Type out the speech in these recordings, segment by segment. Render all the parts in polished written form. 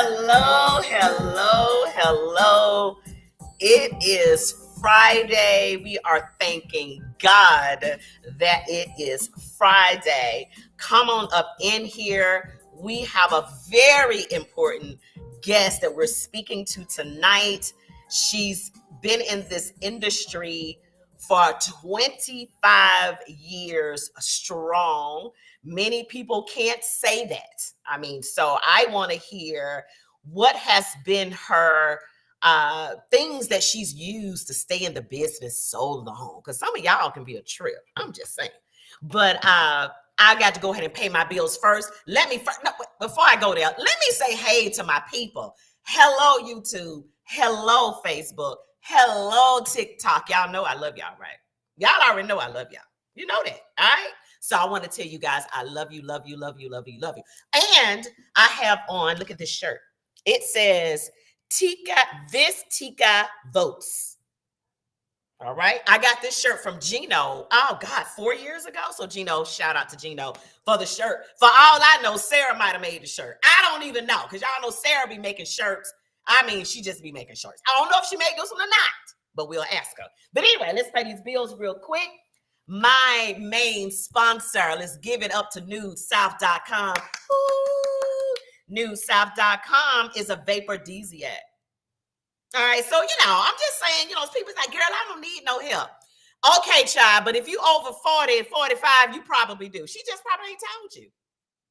Hello, hello, hello. It is Friday. We are thanking God that it is Friday. Come on up in here. We have a very important guest that we're speaking to tonight. She's been in this industry for 25 years strong. Many people can't say that. So I want to hear what has been her things that she's used to stay in the business so long. Because some of y'all can be a trip. I'm just saying. But I got to go ahead and pay my bills first. Before I go there, let me say hey to my people. Hello, YouTube. Hello, Facebook. Hello, TikTok. Y'all know I love y'all, right? Y'all already know I love y'all. You know that, all right? So I want to tell you guys, I love you, love you, love you, love you, love you. And I have on, look at this shirt. It says, Tika, this Tika votes. All right. I got this shirt from Gino. Oh God, 4 years ago. So Gino, shout out to Gino for the shirt. For all I know, Sarah might have made the shirt. I don't even know. Because y'all know Sarah be making shirts. She just be making shirts. I don't know if she made this one or not, but we'll ask her. But anyway, let's pay these bills real quick. My main sponsor, let's give it up to NudeSouth.com. NudeSouth.com is a vapordisiac. All right, so I'm just saying, people's like, girl, I don't need no help. Okay, child, but if you over 40 and 45, you probably do. She just probably ain't told you.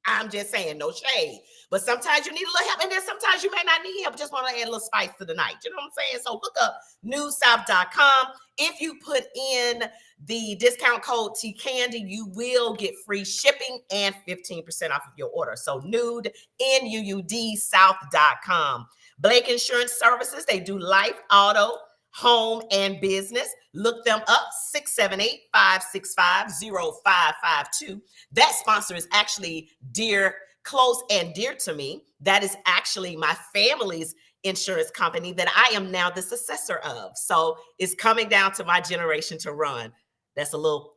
I'm just saying, no shade. But sometimes you need a little help, and then sometimes you may not need help, just want to add a little spice to the night. You know what I'm saying? So look up NudeSouth.com. If you put in the discount code TCandy, you will get free shipping and 15% off of your order. So Nude, N-U-U-D, South.com. Blake Insurance Services, they do life, auto, home, and business. Look them up, 678-565-0552. That sponsor is actually close and dear to me. That is actually my family's insurance company that I am now the successor of. So it's coming down to my generation to run. That's a little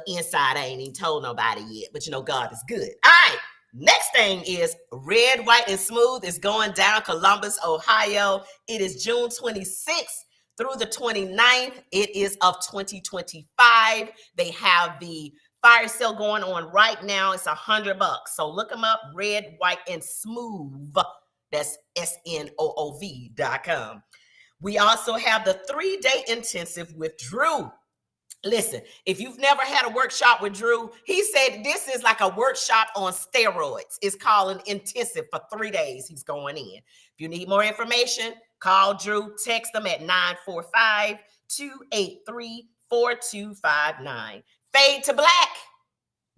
inside I ain't even told nobody yet, but God is good. All right. Next thing is Red, White, and Smooth is going down Columbus, Ohio. It is June 26th through the 29th. It is of 2025. They have the fire sale going on right now. It's $100. So look them up, Red, White, and Smooth. That's SNOOV.com. We also have the 3-day intensive with Drew. Listen, if you've never had a workshop with Drew, he said this is like a workshop on steroids. It's called an intensive for 3 days. He's going in. If you need more information, call Drew, text them at 945-283-4259. Fade to Black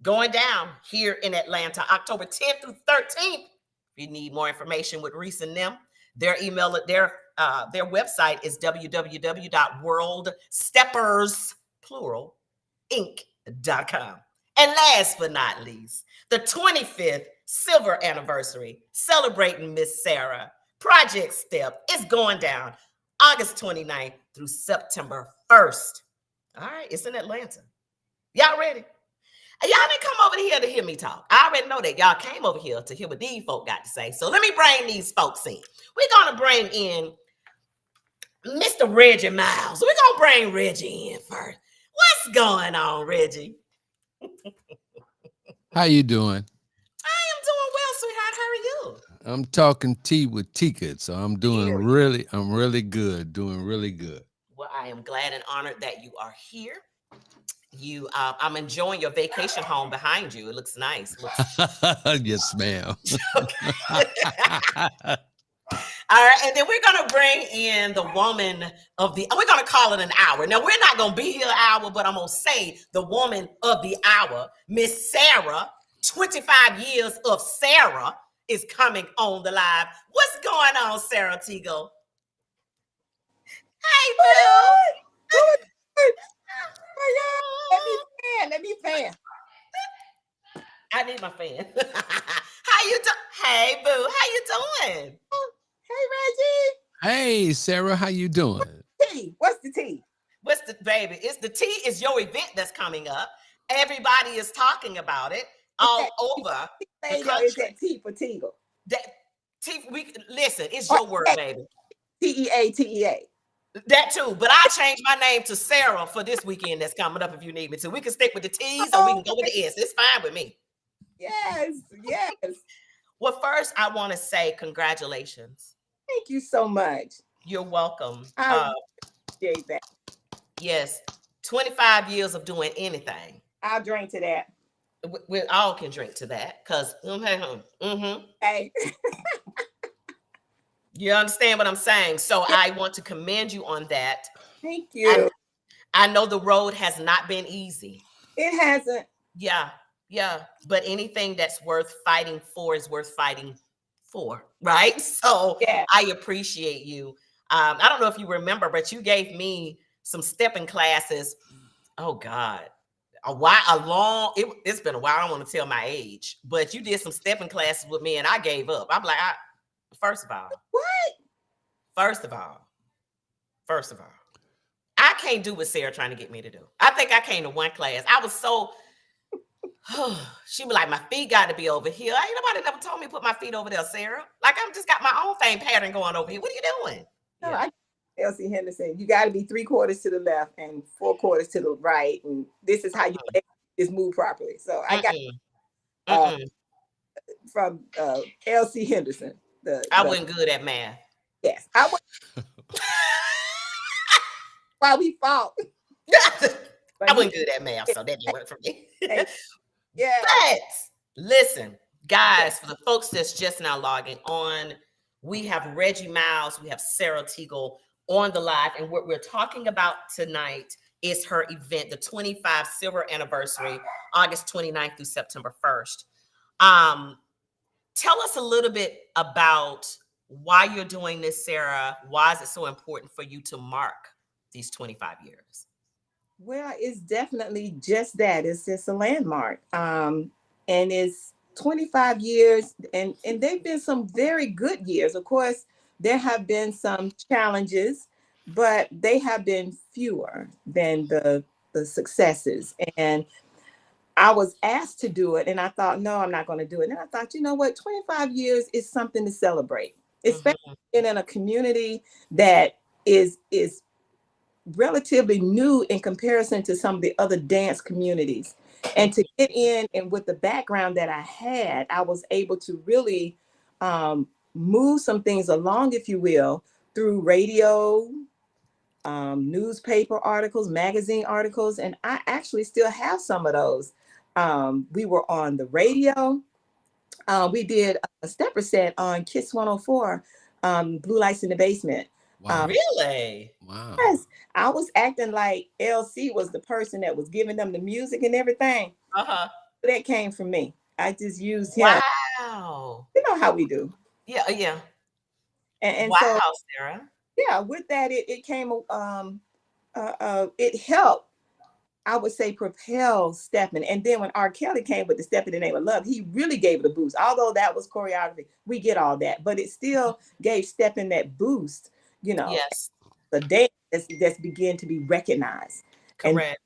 going down here in Atlanta, October 10th through 13th. If you need more information with Reese and them, their website is www.worldsteppers.com. And last but not least, the 25th silver anniversary celebrating Miss Sarah Project Step is going down August 29th through September 1st. All right, it's in Atlanta. Y'all ready? Y'all didn't come over here to hear me talk. I already know that y'all came over here to hear what these folk got to say. So let me bring these folks in. We're going to bring in Mr. Reggie Miles. We're going to bring Reggie in first. What's going on, Reggie? How you doing? I am doing well, sweetheart. How are you? I'm talking tea with Tika, so I'm really good, doing really good. Well, I am glad and honored that you are here. I'm enjoying your vacation home behind you. It looks nice. Yes, ma'am. All right, and then we're gonna bring in the woman of the. We're gonna call it an hour. Now we're not gonna be here an hour, but I'm gonna say the woman of the hour, Miss Sarah. 25 years of Sarah is coming on the live. What's going on, Sarah Teagle? Hey, Bill. Let me fan. I need my fan. How you doing? Hey, boo. How you doing? Hey, Reggie. Hey, Sarah. How you doing? What's the tea? What's the baby? It's the tea is your event that's coming up. Everybody is talking about it all over the country. Is that tea for Teagle? Listen, it's your word, baby. TEA. That too, but I changed my name to Sarah for this weekend that's coming up if you need me to. We can stick with the T's or we can go with the S. It's fine with me. Yes. Well, first, I want to say congratulations. Thank you so much. You're welcome. I appreciate that. Yes, 25 years of doing anything. I'll drink to that. We all can drink to that because, Hey. You understand what I'm saying? So I want to commend you on that. Thank you. I know the road has not been easy. It hasn't. Yeah. But anything that's worth fighting for is worth fighting for, right? So yeah. I appreciate you. I don't know if you remember, but you gave me some stepping classes. Oh God. It's been a while. I don't want to tell my age, but you did some stepping classes with me and I gave up. I'm like, first of all, I can't do what Sarah trying to get me to do. I think I came to one class. I was so, she was like, my feet got to be over here. Ain't nobody never told me to put my feet over there, Sarah. Like, I'm just got my own thing pattern going over here. What are you doing? No, yeah. Elsie Henderson, you got to be 3/4 to the left and 4/4 to the right. And this is how you make this move properly. So I got from Elsie Henderson. I wasn't good at math. Yes, I was. Why we fought. I wasn't good at math, so that didn't work for me. Yeah. But listen, guys, for the folks that's just now logging on, we have Reggie Miles, we have Sarah Teagle on the live, and what we're talking about tonight is her event, the 25 silver anniversary, August 29th through September 1st. Tell us a little bit about why you're doing this, Sarah. Why is it so important for you to mark these 25 years? Well, it's definitely just that. It's just a landmark. And it's 25 years, and they've been some very good years. Of course, there have been some challenges, but they have been fewer than the successes. And I was asked to do it, and I thought, no, I'm not going to do it. And I thought, you know what, 25 years is something to celebrate, especially in a community that is relatively new in comparison to some of the other dance communities. And to get in, and with the background that I had, I was able to really move some things along, if you will, through radio, newspaper articles, magazine articles, and I actually still have some of those. We were on the radio. We did a stepper set on Kiss 104, Blue Lights in the Basement. Wow. Really? Wow. Yes, I was acting like LC was the person that was giving them the music and everything. That came from me. I just used him. Wow. You know how we do. Yeah. And wow, so, Sarah. Yeah, with that, it came. It helped, I would say, propel stepping. And then when R. Kelly came with the Step in the Name of Love, he really gave it a boost. Although that was choreography, we get all that, but it still gave stepping that boost. You know, yes, the dance that's began to be recognized. Correct. And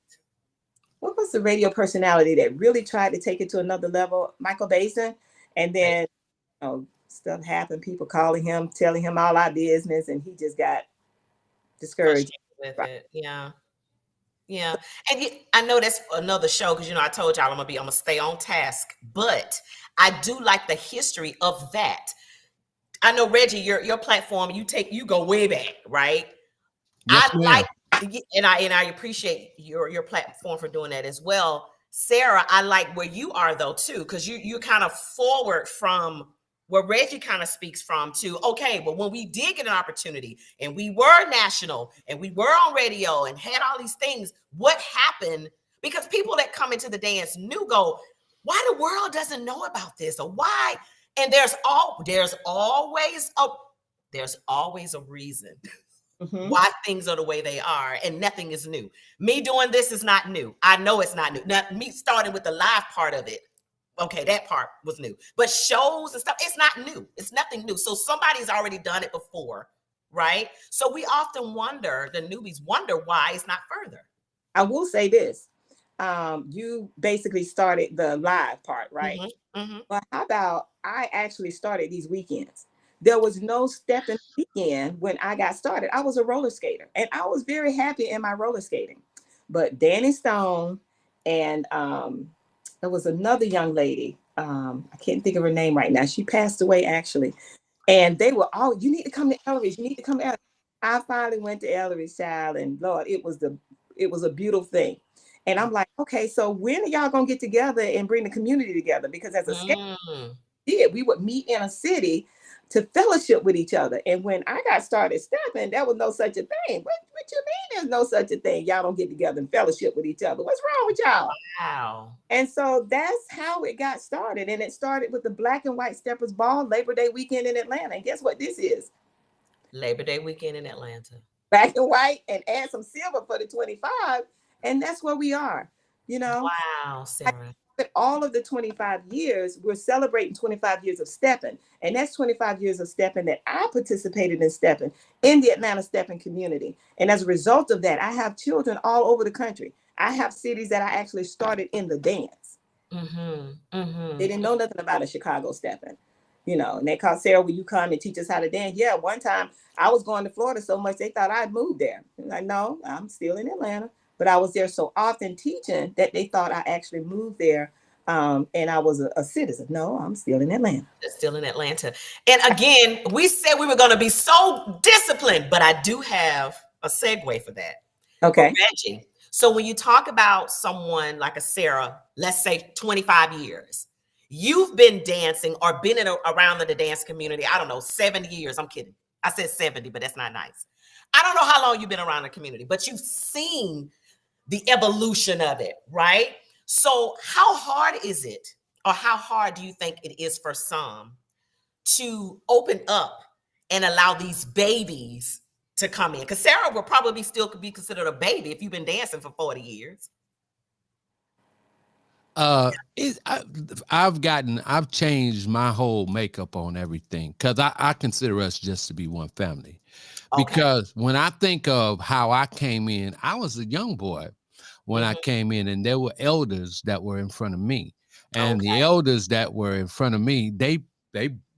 what was the radio personality that really tried to take it to another level? Michael Basin. And then, stuff happened. People calling him, telling him all our business, and he just got discouraged with it. Yeah. And I know that's another show because I told y'all I'm gonna stay on task, but I do like the history of that. I know, Reggie, your platform, you go way back, right? Yes, I I appreciate your platform for doing that as well. Sarah, I like where you are though too, because you're kind of forward from where Reggie kind of speaks from too. Okay, but when we did get an opportunity and we were national and we were on radio and had all these things, what happened? Because people that come into the dance why the world doesn't know about this, or why? And there's always a reason why things are the way they are, and nothing is new. Me doing this is not new. I know it's not new. Now, me starting with the live part of it, okay, that part was new. But shows and stuff, it's not new. It's nothing new. So somebody's already done it before, right? So we often the newbies wonder why it's not further. I will say this. You basically started the live part, right? But how about I actually started these weekends? there was no stepping weekend when I got started. I was a roller skater and I was very happy in my roller skating. But Danny Stone and there was another young lady. I can't think of her name right now. She passed away actually. And they were all, you need to come to Ellery's. You need to come to Ellery's. I finally went to Ellery's, child, and Lord, it was a beautiful thing. And I'm like, okay, so when are y'all gonna get together and bring the community together? Because as a skate Mm. did, we would meet in a city to fellowship with each other. And when I got started stepping, there was no such a thing. What you mean there's no such a thing? Y'all don't get together and fellowship with each other. What's wrong with y'all? Wow. And so that's how it got started. And it started with the Black and White Steppers Ball Labor Day weekend in Atlanta. And guess what this is? Labor Day weekend in Atlanta. Black and white and add some silver for the 25. And that's where we are. You know, Wow, Sarah. all of the 25 years, we're celebrating 25 years of stepping. And that's 25 years of stepping that I participated in stepping in the Atlanta stepping community. And as a result of that, I have children all over the country. I have cities that I actually started in the dance. Mm-hmm. They didn't know nothing about a Chicago stepping, you know, and they called, Sarah, will you come and teach us how to dance? Yeah, one time I was going to Florida so much they thought I'd moved there. I'm like, no, I'm still in Atlanta. But I was there so often teaching that they thought I actually moved there, and I was a citizen. No, I'm still in Atlanta. Still in Atlanta. And again, we said we were going to be so disciplined, but I do have a segue for that. For Okay. Reggie. So when you talk about someone like a Sarah, let's say 25 years, you've been dancing or been around the dance community, I don't know, 70 years. I'm kidding. I said 70, but that's not nice. I don't know how long you've been around the community, but you've seen the evolution of it, right? So how hard is it, or how hard do you think it is for some to open up and allow these babies to come in? Because Sarah will probably still be considered a baby if you've been dancing for 40 years. I've changed my whole makeup on everything because I consider us just to be one family. Okay. Because when I think of how I came in, I was a young boy when I came in, and there were elders that were in front of me, and the elders that were in front of me, they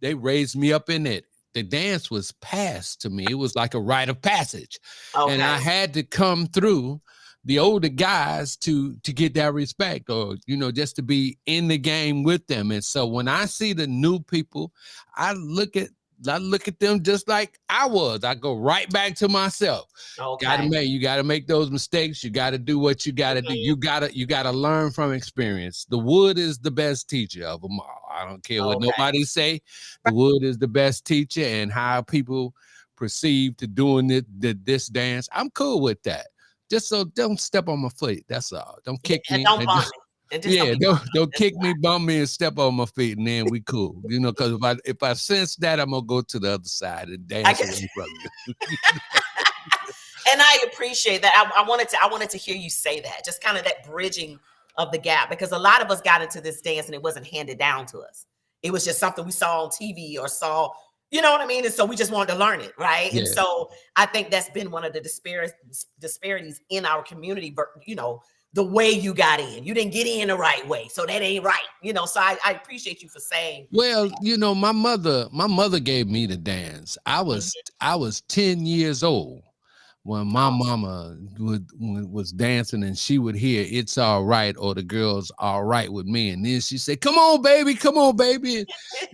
raised me up in it. The dance was passed to me. It was like a rite of passage, and I had to come through the older guys to get that respect, or just to be in the game with them. And so when I see the new people, I look at them just like I was. I go right back to myself. You gotta make those mistakes. You gotta do what you gotta do. You gotta learn from experience. The wood is the best teacher of them all. I don't care what nobody say. The wood is the best teacher, and how people perceive to doing this dance. I'm cool with that. Just so don't step on my foot. That's all. Don't kick me. Don't bump me. Don't kick me, bump me, and step on my feet, and then we cool. Because if I sense that, I'm gonna go to the other side and dance away from you. And I appreciate that. I wanted to hear you say that, just kind of that bridging of the gap, because a lot of us got into this dance and it wasn't handed down to us. It was just something we saw on TV or saw. You know what I mean? And so we just wanted to learn it, right? Yeah. And so I think that's been one of the disparities in our community, but the way you got in. You didn't get in the right way, so that ain't right. So I appreciate you for saying. Well, my mother gave me the dance. I was 10 years old when my mama was dancing, and she would hear "It's All Right" or "The Girl's All Right with Me," and then she said, come on, baby,"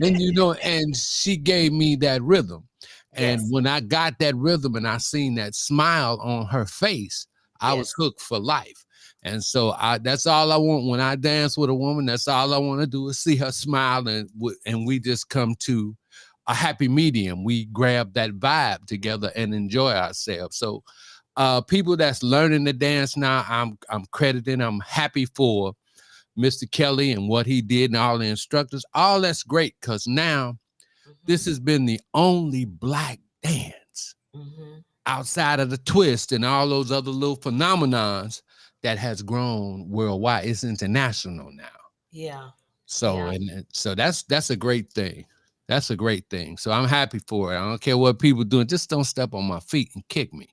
and and she gave me that rhythm. And when I got that rhythm and I seen that smile on her face, I was hooked for life. And so that's all I want when I dance with a woman. That's all I want to do is see her smile, and we just come to a happy medium. We grab that vibe together and enjoy ourselves. So people that's learning to dance now, I'm crediting. I'm happy for Mr. Kelly and what he did, and all the instructors. All that's great, because now this has been the only Black dance outside of the twist and all those other little phenomenons that has grown worldwide. It's international now. Yeah. So so that's a great thing. That's a great thing. So I'm happy for it. I don't care what people doing. Just don't step on my feet and kick me.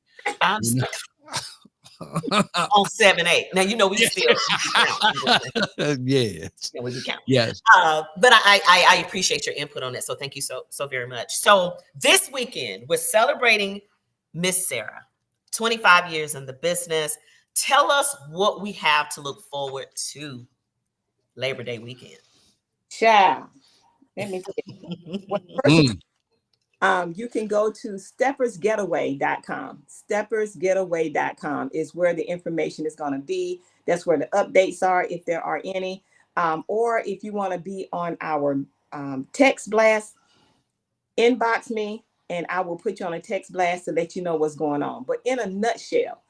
on 7-8. Now you know we still count. Yes. Yeah, we can count. Yes. But I appreciate your input on that. So thank you so very much. So this weekend we're celebrating Miss Sarah, 25 years in the business. Tell us what we have to look forward to Labor Day weekend. Child, let me tell you. Well, first of all, you can go to steppersgetaway.com. Steppersgetaway.com is where the information is going to be. That's where the updates are, if there are any. Or if you want to be on our text blast, inbox me and I will put you on a text blast to let you know what's going on. But in a nutshell,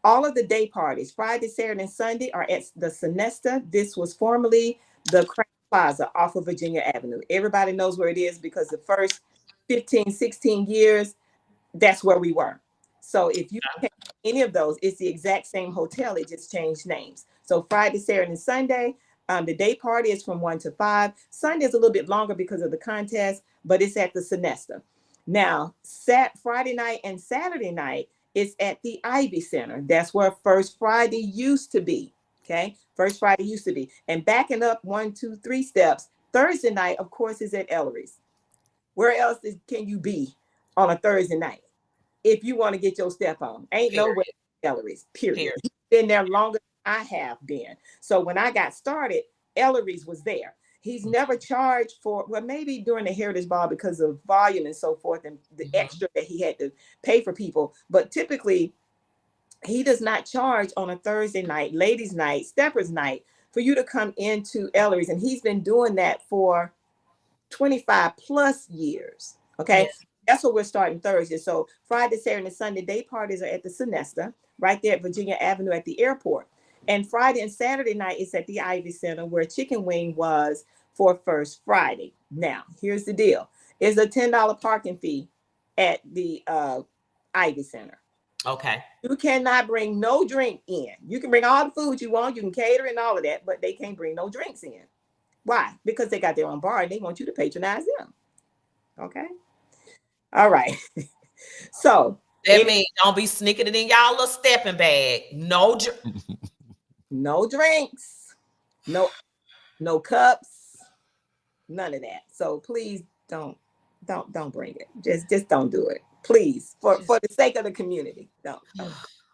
all of the day parties, Friday, Saturday, and Sunday, are at the Sonesta. This was formerly the Crown Plaza off of Virginia Avenue. Everybody knows where it is because the first 15, 16 years, that's where we were. So if you can any of those, it's the exact same hotel. It just changed names. So Friday, Saturday, and Sunday, the day party is from 1 to 5. Sunday is a little bit longer because of the contest, but it's at the Sonesta. Now, Friday night and Saturday night is at the Ivy Center. That's where First Friday used to be. Okay, First Friday used to be. And backing up 1, 2, 3 steps, Thursday night, of course, is at Ellery's. Where else can you be on a Thursday night if you want to get your step on? Ain't nowhere Ellery's, period. He's been there longer than I have been. So when I got started, Ellery's was there. He's never charged for, well, maybe during the Heritage Ball because of volume and so forth and the extra that he had to pay for people. But typically, he does not charge on a Thursday night, ladies' night, steppers' night, for you to come into Ellery's. And he's been doing that for 25 plus years. Okay. Yes. That's what we're starting Thursday. So Friday, Saturday, and Sunday day parties are at the Sonesta, right there at Virginia Avenue at the airport. And Friday and Saturday night is at the Ivy Center where Chicken Wing was for First Friday. Now, here's the deal. It's a $10 parking fee at the Ivy Center. Okay. You cannot bring no drink in. You can bring all the food you want. You can cater and all of that, but they can't bring no drinks in. Why? Because they got their own bar and they want you to patronize them. Okay. All right. So that means don't be sneaking it in y'all little stepping bag. No drinks, no cups, none of that. So please don't bring it. Just don't do it. Please, for the sake of the community. Don't.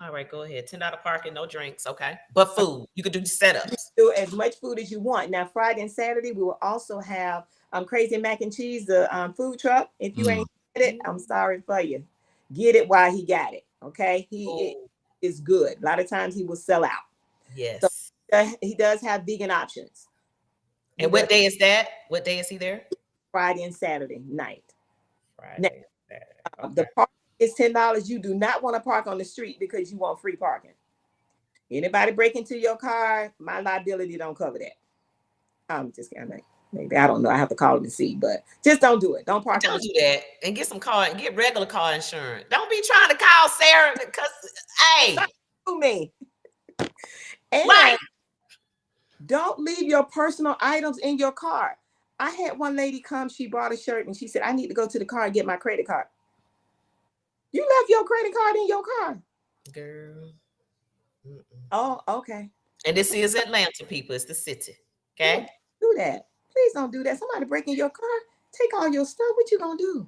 All right, go ahead. $10 parking, no drinks. Okay. But food. You could do setups. Do as much food as you want. Now, Friday and Saturday, we will also have Crazy Mac and Cheese, the food truck. If you ain't get it, I'm sorry for you. Get it while he got it. Okay. It is good. A lot of times he will sell out. Yes. So, he does have vegan options. And what day is that? What day is he there? Friday and Saturday night. Friday. Now, okay. The park is $10. You do not want to park on the street because you want free parking. Anybody break into your car, my liability don't cover that. I'm just kidding. Maybe I don't know. I have to call it and see, but just don't do it. Don't park. Don't do that. And get some car. Get regular car insurance. Don't be trying to call Sarah because hey, to me. And right. Don't leave your personal items in your car. I had one lady come. She bought a shirt and she said, "I need to go to the car and get my credit card." You left your credit card in your car, girl. Oh, okay. And this is Atlanta, people. It's the city. Okay. Do that. Please don't do that. Somebody break in your car, take all your stuff. What you gonna do?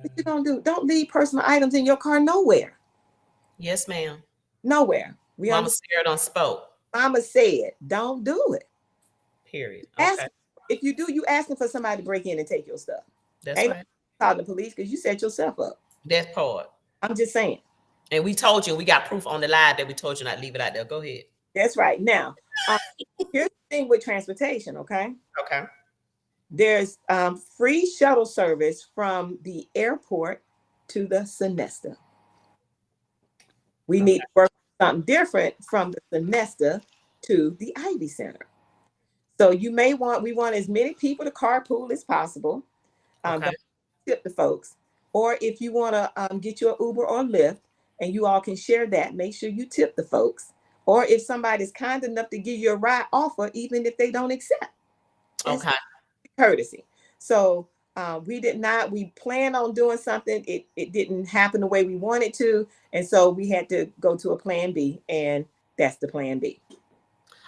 What you gonna do? Don't leave personal items in your car nowhere. Yes, ma'am. Nowhere. Mama Sarah done spoke. Mama said, don't do it. Period. Okay. If you do, you asking for somebody to break in and take your stuff. That's right. Call the police because you set yourself up. That part. I'm just saying. And we told you, we got proof on the live that we told you not to leave it out there. Go ahead. That's right. Now, here's the thing with transportation, okay? Okay. There's free shuttle service from the airport to the Sonesta. We need to work on something different from the Sonesta to the Ivy Center. So we want as many people to carpool as possible. Don't tip the folks. Or if you want to get your Uber or Lyft and you all can share that, make sure you tip the folks. Or if somebody's kind enough to give you a ride offer, even if they don't accept. That's courtesy. So We did not. We planned on doing something. It didn't happen the way we wanted to, and so we had to go to a plan B, and that's the plan B.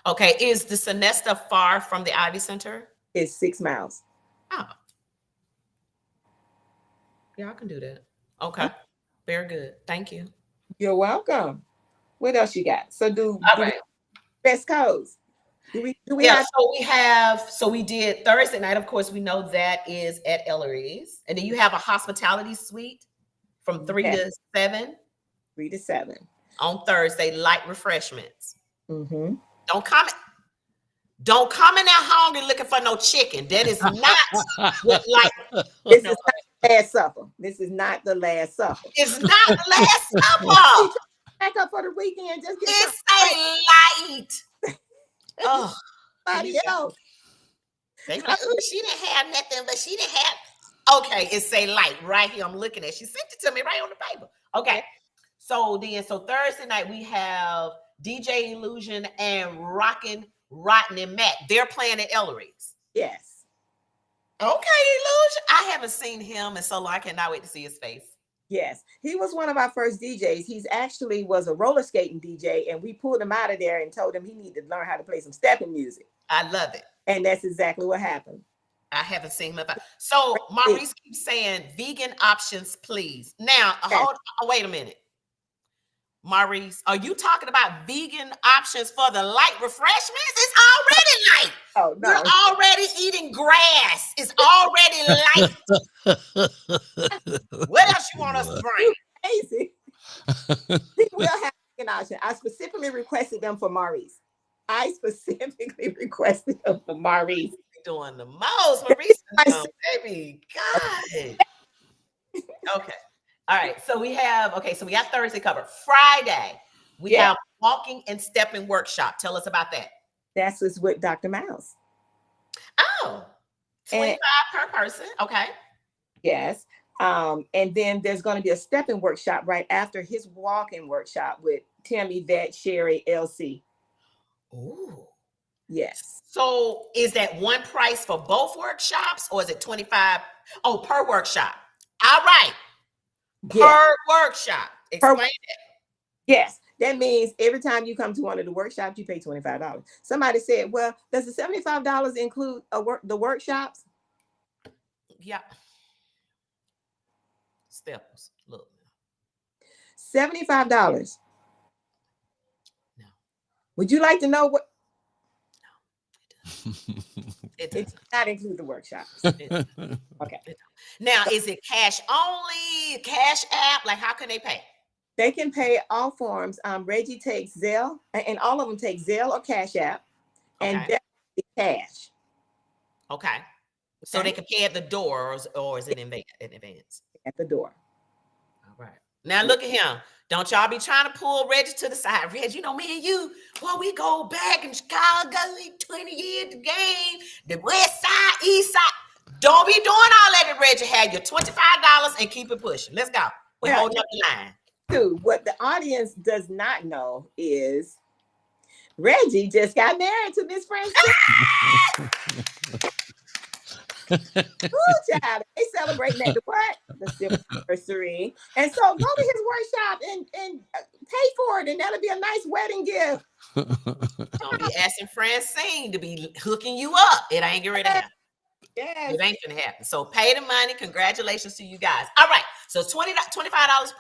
Okay, is the Sonesta far from the Ivy Center? It's 6 miles. Oh, yeah, I can do that. Okay, very good. Thank you. You're welcome. What else you got? So All do we right. best codes? Do we Yeah, have so we did Thursday night, of course, we know that is at Ellery's. And then you have a hospitality suite from 3 yes, to 7 3 to 7? on Thursday, light refreshments. Mm-hmm. Don't come don't come in there hungry looking for no chicken. That is not what like This no, is not the last supper. This is not the last supper. it's not the last You supper. back up for the weekend. Just get It's a light. Oh, somebody else. they be like, oh, she didn't have nothing, but she didn't have. Okay, it's a light right here. I'm looking at. She sent it to me right on the paper. Okay, so Thursday night we have DJ Illusion and Rockin' Rotten and Matt. They're playing at Ellery's. Yes. Okay, Illusion. I haven't seen him in so long. I cannot wait to see his face. Yes, he was one of our first DJs. He's actually was a roller skating DJ, and we pulled him out of there and told him he needed to learn how to play some stepping music. I love it. And that's exactly what happened. I haven't seen him. So Maurice keeps saying vegan options, please. Now, wait a minute. Maurice, are you talking about vegan options for the light refreshments? It's already light. Oh, no. You're already eating grass. It's already light. What else you want us to bring? Crazy. He will have vegan option. I specifically requested them for Maurice. Doing the most. Maurice, baby. God. Okay. All right. So we got Thursday covered. Friday, we have walking and stepping workshop. Tell us about that. That's just with Dr. Miles. Oh, 25 per person. Okay. Yes. And then there's going to be a stepping workshop right after his walking workshop with Tim, Yvette, Sherry, LC. Ooh. Yes. So is that one price for both workshops or is it 25? Oh, per workshop. All right. Per workshop. Explain it. Yes. That means every time you come to one of the workshops, you pay $25. Somebody said, well, does the $75 include the workshops? Yeah. Staples. Look. $75. No. Would you like to know what? No. It does not include the workshops. Okay. Now, is it cash only, cash app? Like, how can they pay? They can pay all forms. Reggie takes Zelle, and all of them take Zelle or Cash App, and definitely cash. Okay. So they can pay at the door, or is it in advance? At the door. All right. Now look at him. Don't y'all be trying to pull Reggie to the side. Reggie, you know, me and you, well, we go back in Chicago, 20 years the game, the west side, east side. Don't be doing all that at Reggie. Have your $25 and keep it pushing. Let's go. We're holding up the line. Dude, what the audience does not know is Reggie just got married to Miss Francine. Ooh, child. They celebrating at the what? The anniversary. And so go to his workshop and pay for it, and that'll be a nice wedding gift. Don't be asking Francine to be hooking you up. It ain't getting ready to happen. Yes. It ain't gonna happen. So pay the money. Congratulations to you guys. All right. So $25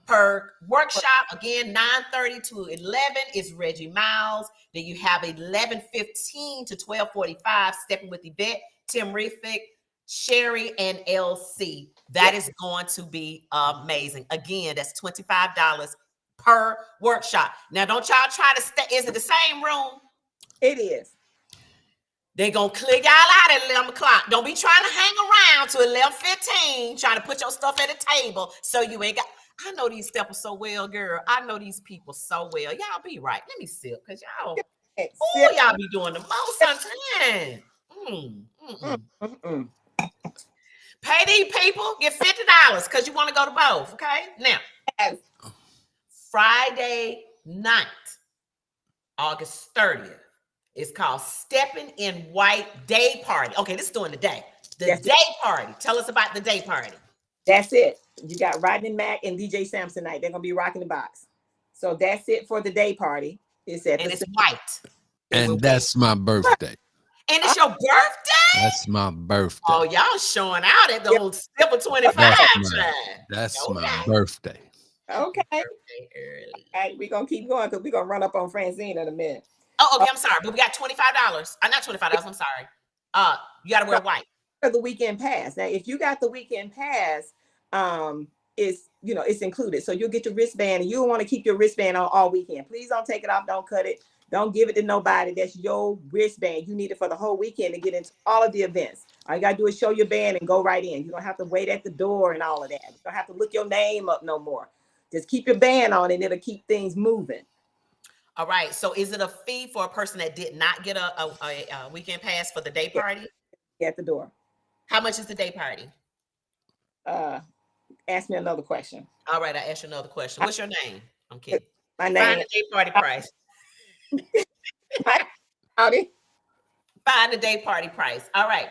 per workshop. Again, 9:30 to 11 is Reggie Miles. Then you have 11:15 to 12:45 stepping with Yvette, Tim Reffick, Sherry, and LC. That is going to be amazing. Again, that's $25 per workshop. Now, don't y'all try to stay. Is it the same room? It is. They're going to clear y'all out at 11 o'clock. Don't be trying to hang around to 11:15, trying to put your stuff at the table so you ain't got. I know these steppers so well, girl. I know these people so well. Y'all be right. Let me sip because y'all, y'all be doing the most sometimes. Pay these people, get $50 because you want to go to both. Okay. Now, Friday night, August 30th, is called Stepping in White Day Party. Okay, this is during the day. The day party. Tell us about the day party. That's it. You got Rodney Mack and DJ Samsonite. They're gonna be rocking the box. So that's it for the day party. It's at and the it's white. And that's my birthday. And it's your birthday? That's my birthday. Oh, y'all showing out at the old Silver 25. That's my birthday. Okay. All right, we're gonna keep going because we're gonna run up on Francine in a minute. Oh, okay. I'm sorry, but we got $25. Not $25. I'm sorry. You gotta wear white. For the weekend pass. Now, if you got the weekend pass, it's included. So you'll get your wristband, and you'll want to keep your wristband on all weekend. Please don't take it off. Don't cut it. Don't give it to nobody. That's your wristband. You need it for the whole weekend to get into all of the events. All you gotta do is show your band and go right in. You don't have to wait at the door and all of that. You don't have to look your name up no more. Just keep your band on, and it'll keep things moving. All right. So is it a fee for a person that did not get a weekend pass for the day party? At the door. How much is the day party? Ask me another question. All right, I asked you another question. What's your name? I'm kidding. My name. Find the day party price. Howdy. Find the day party price. All right.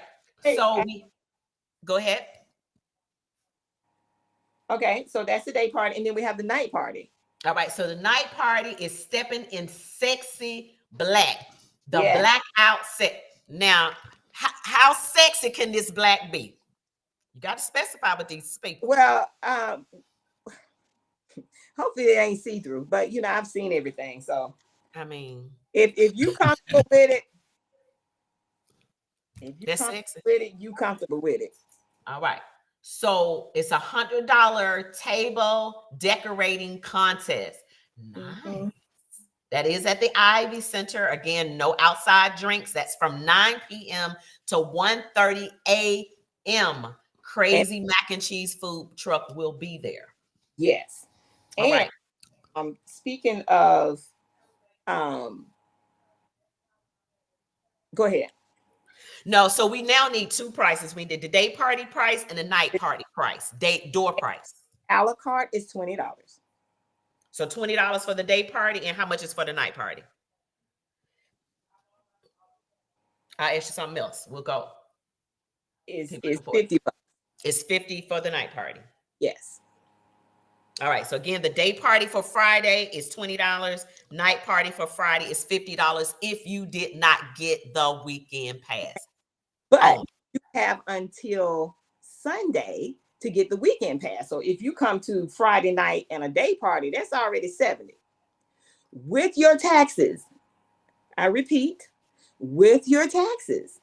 So we go ahead. Okay, so that's the day party, and then we have the night party. All right, so the night party is stepping in sexy black. The blackout set. Now, how sexy can this black be? You got to specify with these people. Well, hopefully it ain't see-through, but I've seen everything. So I mean, if you comfortable with it, you comfortable with it. All right. So it's $100 table decorating contest. Nice. Mm-hmm. That is at the Ivy Center. Again, no outside drinks. That's from 9 p.m. to 1:30 a.m. Crazy mac and cheese food truck will be there. Yes. All right. Speaking of, go ahead. No, so we now need two prices. We did the day party price and the night party price, door price. A la carte is $20. So $20 for the day party, and how much is for the night party? I'll ask you something else. We'll go. It's $50. It's $50 for the night party. Yes. All right. So again, the day party for Friday is $20. Night party for Friday is $50 if you did not get the weekend pass. But you have until Sunday to get the weekend pass. So if you come to Friday night and a day party, that's already $70. With your taxes, I repeat, with your taxes,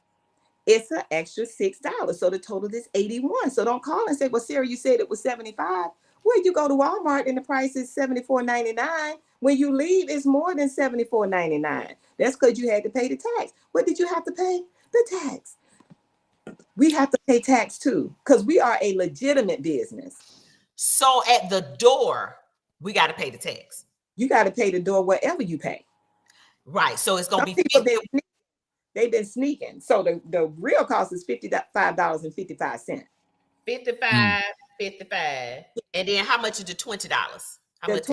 it's an extra $6. So the total is $81. So don't call and say, well, Sarah, you said it was $75. Well, you go to Walmart and the price is $74.99. When you leave, it's more than $74.99. That's because you had to pay the tax. What did you have to pay? The tax. We have to pay tax too, because we are a legitimate business. So at the door, we got to pay the tax. You got to pay the door whatever you pay. Right. So it's going to be $50. They've been sneaking. So the real cost is $55.55. 55. And then how much is the $20? How much?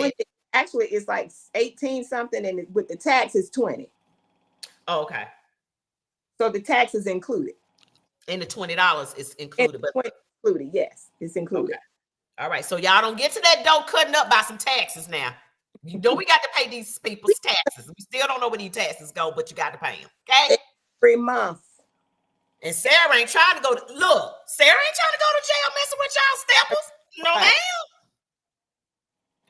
Actually, it's like 18 something, and with the tax is 20. Oh, okay. So the tax is included. And the $20 is included. But included, yes, it's included. Okay. All right. So y'all don't get to that dough cutting up by some taxes now. You know we got to pay these people's taxes. We still don't know where these taxes go, but you got to pay them. Okay? Every month. And Sarah ain't trying to go to look. Sarah ain't trying to go to jail messing with y'all steppers. No, ma'am.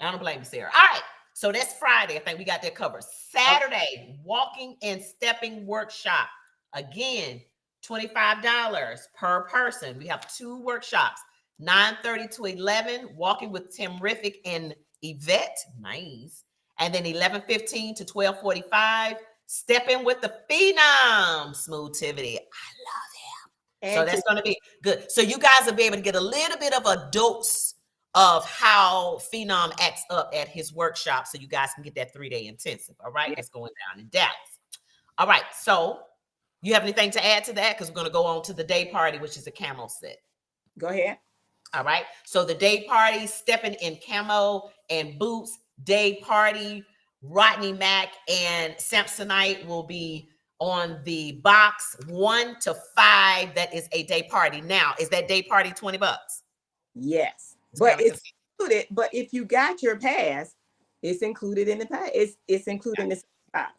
I don't blame you, Sarah. All right. So that's Friday. I think we got that covered. Saturday, walking and stepping workshop. Again, $25 per person. We have 2 workshops, 9:30 to 11, walking with Tim Riffick and Yvette. Nice. And then 11:15 to 12:45, stepping with the Phenom, Smoothtivity. I love him. So that's going to be good. So you guys will be able to get a little bit of a dose of how Phenom acts up at his workshop, so you guys can get that 3-day intensive. All right. It's going down in Dallas. All right. So you have anything to add to that? Because we're going to go on to the day party, which is a camo set. Go ahead. All right. So the day party, stepping in camo and boots, day party, Rodney Mack and Samsonite will be On the box 1 to 5, that is a day party. Now, is that day party $20? Yes, It's but very it's confusing. included. But if you got your pass, it's included in the pass. It's included in the pass.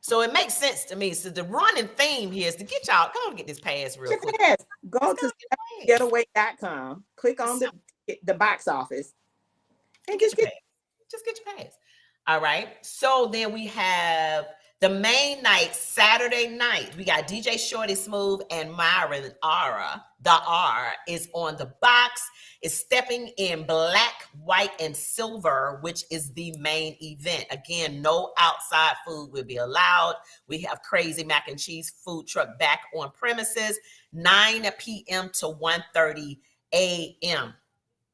So it makes sense to me. So the running theme here is to get y'all, come on, get this pass real quick. Pass. Go Let's to go get the pass. getaway.com, click on the box office, and Get just your get. pass. Just get your pass. All right. So then we have the main night, Saturday night. We got DJ Shorty Smooth and Myron Ara. The R is on the box. Is stepping in black, white, and silver, which is the main event. Again, no outside food will be allowed. We have Crazy Mac and Cheese food truck back on premises, 9 p.m. to 1:30 a.m.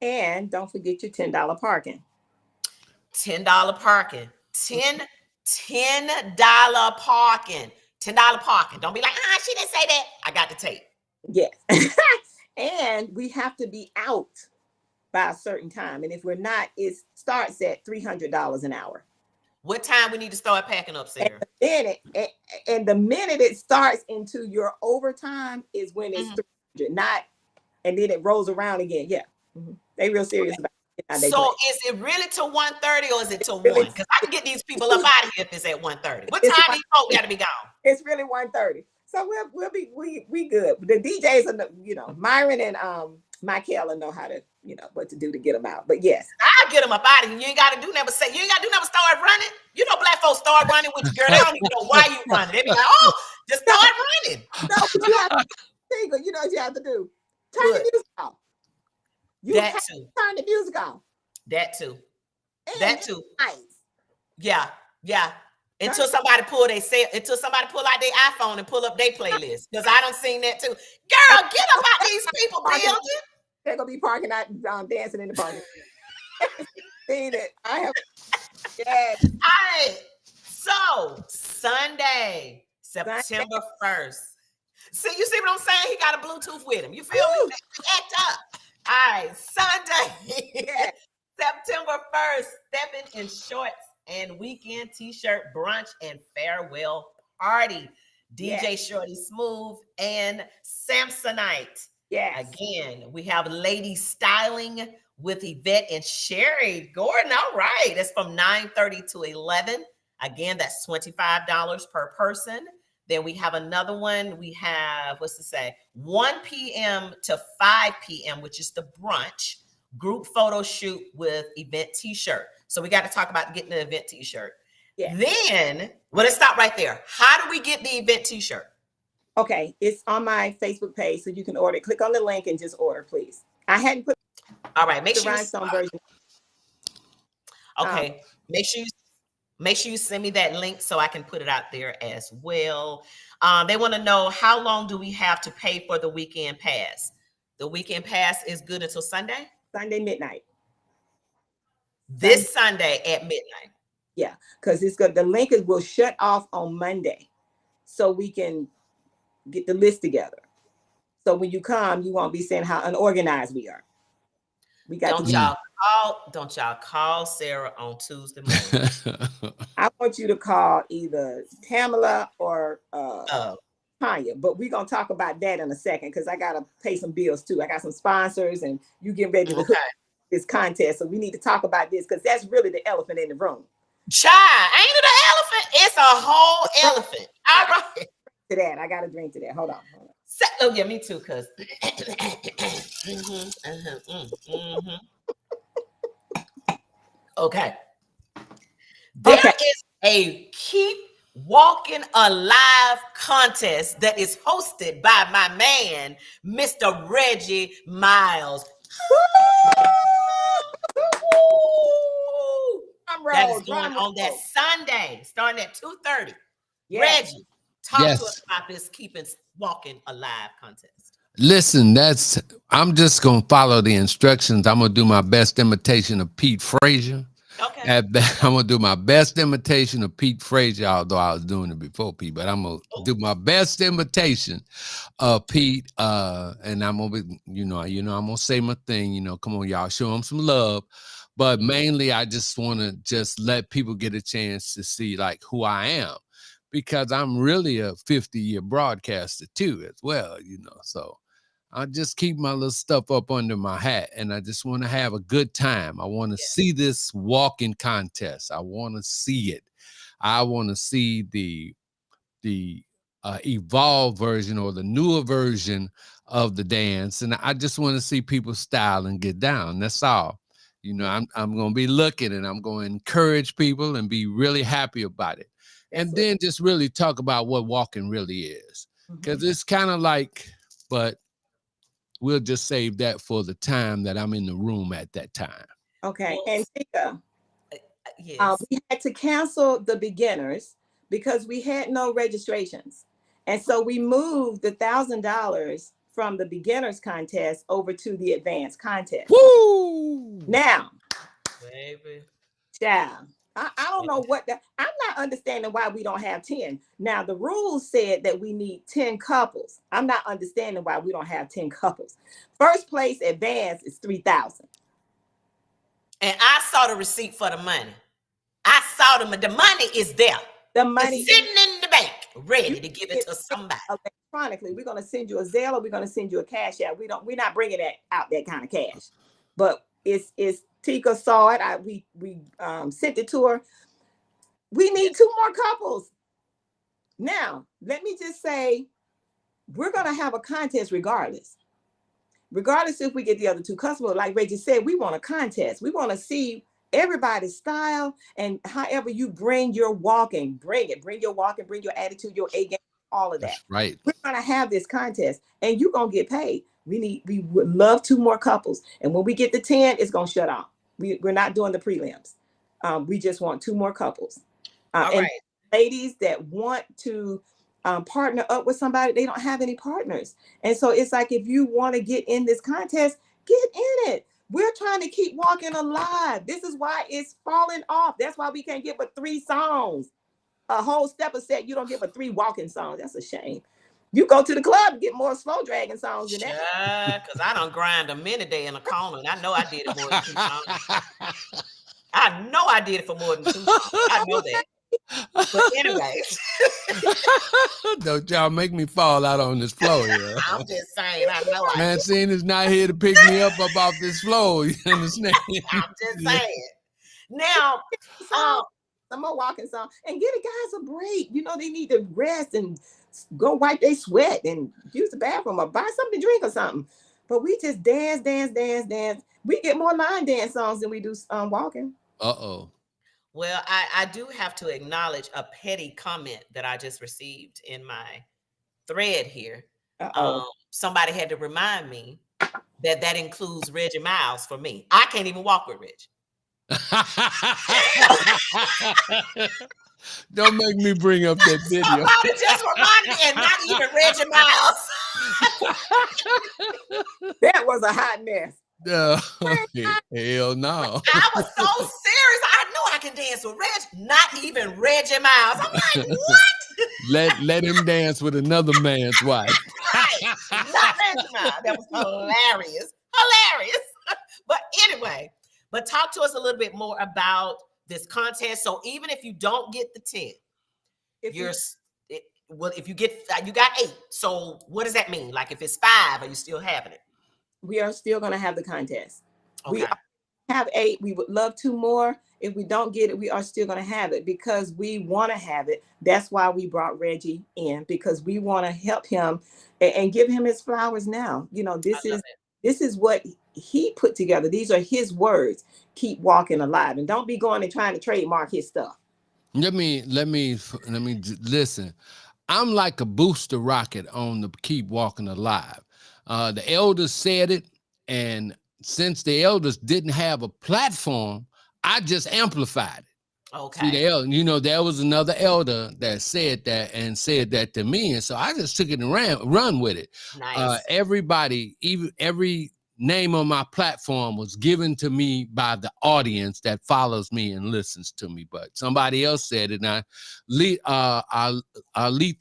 And don't forget your $10 parking. $10 parking. $10 parking. $10 parking. Don't be like, she didn't say that. I got the tape. Yes. And we have to be out by a certain time. And if we're not, it starts at $300 an hour. What time we need to start packing up, Sarah? And the minute it starts into your overtime is when it's 300, not, and then it rolls around again. Yeah. Mm-hmm. They real serious about it. So is it really to 1:30 or is it to 1? Because I can get these people up out of here if it's at 1:30. What time these folks got to be gone? It's really 1:30. So we'll be we good. The DJs are, Myron and Michaela know how to, what to do to get them out. But yes, I'll get them up out of here. You ain't got to do nothing. You ain't got to do nothing. Start running. Black folks start running with your girl. They don't even know why you running. They be like, just start running. No, but you have to, you know what you have to do. Turn the music off. That too. Turn the music off. That too. And That too. Nice. Yeah. Until somebody pull out their iPhone and pull up their playlist. Because I done seen that too. Girl, get up out these people building. They're gonna be parking out, dancing in the parking. Seen it. I have. Yes. All right. So Sunday, September 1st. See, you see what I'm saying? He got a Bluetooth with him. You feel me? Act up. All right, Sunday, Yeah. September 1st, stepping in shorts and weekend t-shirt brunch and farewell party. DJ Shorty Smooth and Samsonite. Yes. Again, we have Lady Styling with Yvette and Sherry Gordon. All right, that's from 9:30 to 11. Again, that's $25 per person. Then we have another one. We have, 1 p.m. to 5 p.m., which is the brunch group photo shoot with event t-shirt. So we got to talk about getting the event t-shirt. Yeah. Then, let's stop right there. How do we get the event t-shirt? Okay, it's on my Facebook page, so you can order it. Click on the link and just order, please. I hadn't put. All right, make the sure rhinestone version. Okay, make sure you send me that link so I can put it out there as well. They want to know, how long do we have to pay for the weekend pass? The weekend pass is good until Sunday? Sunday midnight. This Sunday at midnight. Yeah, because the link will shut off on Monday, so we can get the list together. So when you come, you won't be saying how unorganized we are. We got Don't y'all call Sarah on Tuesday morning. I want you to call either Tamala or Tanya, but we're gonna talk about that in a second because I gotta pay some bills too. I got some sponsors, and you get ready to hook this contest, so we need to talk about this because that's really the elephant in the room. Child, ain't it an elephant? It's a whole elephant. All right. To that, I gotta drink to that. Hold on. Oh yeah, me too, cuz. Okay. There is a Keep Walking Alive contest that is hosted by my man, Mr. Reggie Miles. That is going on that Sunday, starting at 2:30. Yes. Reggie, talk to us about this Keeping Walking Alive contest. Listen, I'm just gonna follow the instructions. I'm gonna do my best imitation of Pete Frazier. Okay. I'm gonna do my best imitation of Pete Frazier, although I was doing it before Pete, but I'm gonna do my best imitation of Pete. And I'm gonna be, I'm gonna say my thing, come on, y'all, show him some love. But mainly I just wanna let people get a chance to see like who I am. because I'm really a 50-year broadcaster too, as well, So I just keep my little stuff up under my hat, and I just want to have a good time. I want to see this walking contest. I want to see it. I want to see the evolved version or the newer version of the dance, and I just want to see people style and get down. That's all. I'm going to be looking, and I'm going to encourage people and be really happy about it. And then just really talk about what walking really is, because it's kind of like, but we'll just save that for the time that I'm in the room at that time. Okay. And Tika, yes. We had to cancel the beginners because we had no registrations. And so we moved the $1,000 from the beginners contest over to the advanced contest. Woo! Now, Baby. child, I don't know I'm not understanding why we don't have 10. Now, the rules said that we need 10 couples. I'm not understanding why we don't have 10 couples. First place advance is 3,000. And I saw the receipt for the money. I saw the money is there. The money is sitting in the bank, ready to give it to somebody. Electronically, we're going to send you a Zelle, or we're going to send you a cash out. We're not bringing that kind of cash. But it's Tika saw it. We sent it to her. We need 2 more couples. Now, let me just say, we're going to have a contest regardless. Regardless if we get the other 2 customers, like Reggie said, we want a contest. We want to see everybody's style, and however you bring your walking, bring your walking, bring your attitude, your A game, all of that. That's right. We're going to have this contest, and you're going to get paid. We would love 2 more couples. And when we get to 10, it's going to shut off. We're not doing the prelims. We just want 2 more couples. All and right. Ladies that want to partner up with somebody, they don't have any partners. And so it's like, if you want to get in this contest, get in it. We're trying to keep walking alive. This is why it's falling off. That's why we can't get but 3 songs. A whole stepper set, you don't get but 3 walking songs. That's a shame. You go to the club and get more slow dragging songs than that. Because I don't grind a minute day in a corner, and I know I did it more than 2 songs. I know I did it for more than 2 songs. I know that. But anyways. Don't y'all make me fall out on this floor here. I'm just saying, I know. Francine is not here to pick me up off this floor. You understand? I'm just saying. Now, some more walking song, and get the guys a break. They need to rest and go wipe their sweat and use the bathroom or buy something to drink or something. But we just dance. We get more line dance songs than we do walking. Uh-oh. Well, I do have to acknowledge a petty comment that I just received in my thread here. Somebody had to remind me that includes Reggie Miles for me. I can't even walk with Reg. Don't make me bring up that video. Somebody just reminded me, and not even Reggie Miles. That was a hot mess. Hell no. I was so serious. I know I can dance with Reg, not even Reggie Miles. I'm like, what? Let him dance with another man's wife. Right. Not Reggie Miles. That was hilarious. But anyway, talk to us a little bit more about this contest. So even if you don't get the 10, if you got 8. So what does that mean? Like if it's 5, are you still having it? We are still going to have the contest. Okay. We have 8. We would love 2 more. If we don't get it, we are still going to have it because we want to have it. That's why we brought Reggie in, because we want to help him and give him his flowers now. This is what he put together. These are his words. Keep walking alive, and don't be going and trying to trademark his stuff. Let me listen. I'm like a booster rocket on the Keep Walking Alive. The elders said it, and since the elders didn't have a platform, I just amplified it. Okay. See, there was another elder that said that to me, and so I just took it and run with it. Nice. Everybody, every name on my platform was given to me by the audience that follows me and listens to me. But somebody else said it, and Letha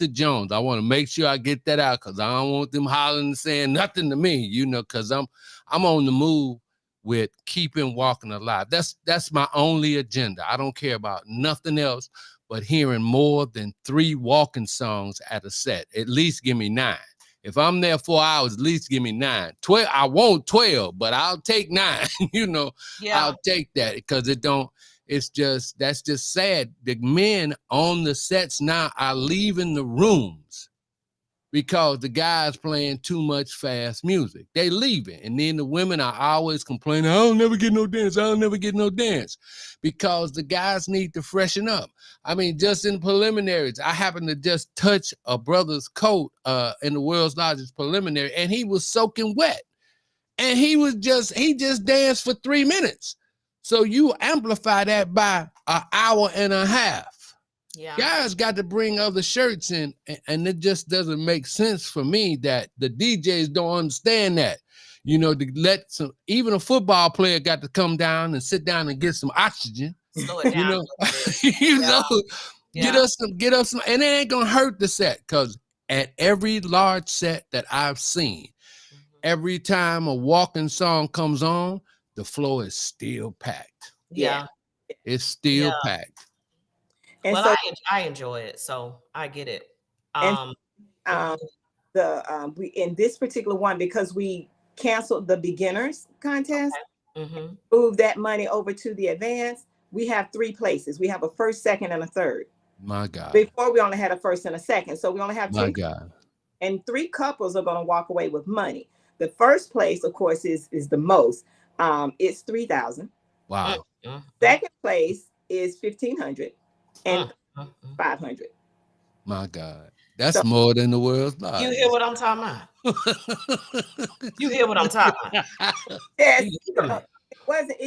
Jones. I want to make sure I get that out because I don't want them hollering and saying nothing to me, because I'm on the move with keeping walking alive. That's my only agenda. I don't care about nothing else but hearing more than 3 walking songs at a set. At least give me 9. If I'm there 4 hours, at least give me 9. 12, I want 12, but I'll take 9. I'll take that because that's just sad. The men on the sets now are leaving the rooms because the guys playing too much fast music. They leaving. And then the women are always complaining, I'll never get no dance. Because the guys need to freshen up. I mean, just in preliminaries, I happened to just touch a brother's coat in the world's largest preliminary, and he was soaking wet. And he just danced for 3 minutes. So you amplify that by an hour and a half. Yeah. Guys got to bring other shirts in, and it just doesn't make sense for me that the DJs don't understand that. To let even a football player got to come down and sit down and get some oxygen. Slow it down. Get us some, and it ain't gonna hurt the set because at every large set that I've seen, every time a walking song comes on, the floor is still packed. Yeah. It's still packed. And well, so, I enjoy it, so I get it. We in this particular one, because we canceled the beginners contest, moved that money over to the advance. We have 3 places. We have a first, second, and a third. My God. Before we only had a first and a second, so we only have 10. My God. And 3 couples are going to walk away with money. The first place, of course, is the most. It's $3,000. Wow. Second place is $1,500. And $500. My God, that's more than the world's largest. You hear what I'm talking about? You hear what I'm talking about? Yes. It wasn't.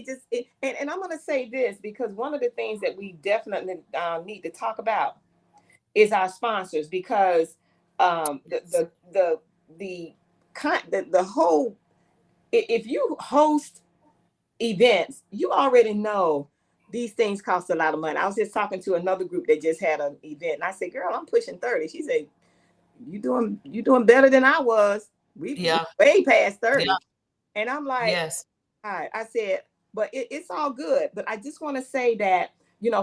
And I'm going to say this because one of the things that we definitely need to talk about is our sponsors, because the whole, if you host events, you already know these things cost a lot of money. I was just talking to another group that just had an event, and I said, "Girl, I'm pushing 30." She said, "You doing better than I was. We way past 30." Yeah. And I'm like, "Yes." All right. I said, "But it's all good." But I just want to say that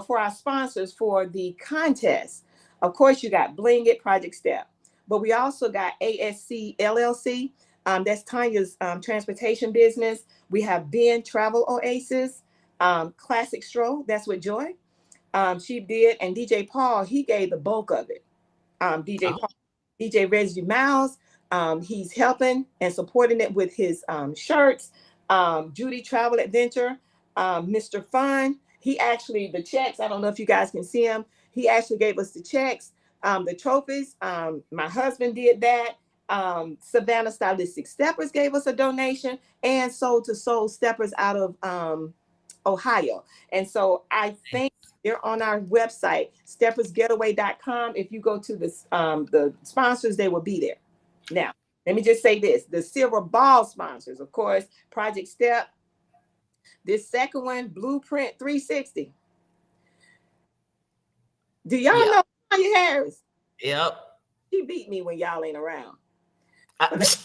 for our sponsors for the contest, of course, you got Bling It, Project Step, but we also got ASC LLC. That's Tanya's transportation business. We have Ben Travel Oasis. Classic Stroll, that's what Joy she did, and DJ Paul, he gave the bulk of it. DJ Reggie Miles, he's helping and supporting it with his shirts. Judy Travel Adventure, Mr. Fun, he actually, the checks, I don't know if you guys can see him, he actually gave us the checks, the trophies. My husband did that. Savannah Stylistic Steppers gave us a donation, and Soul to Soul Steppers out of Ohio. And so I think they're on our website, steppersgetaway.com. If you go to the sponsors, they will be there. Now, let me just say this. The silver ball sponsors, of course, Project Step. This second one, Blueprint 360. Do y'all know Tanya Harris? Yep. She beat me when y'all ain't around. Is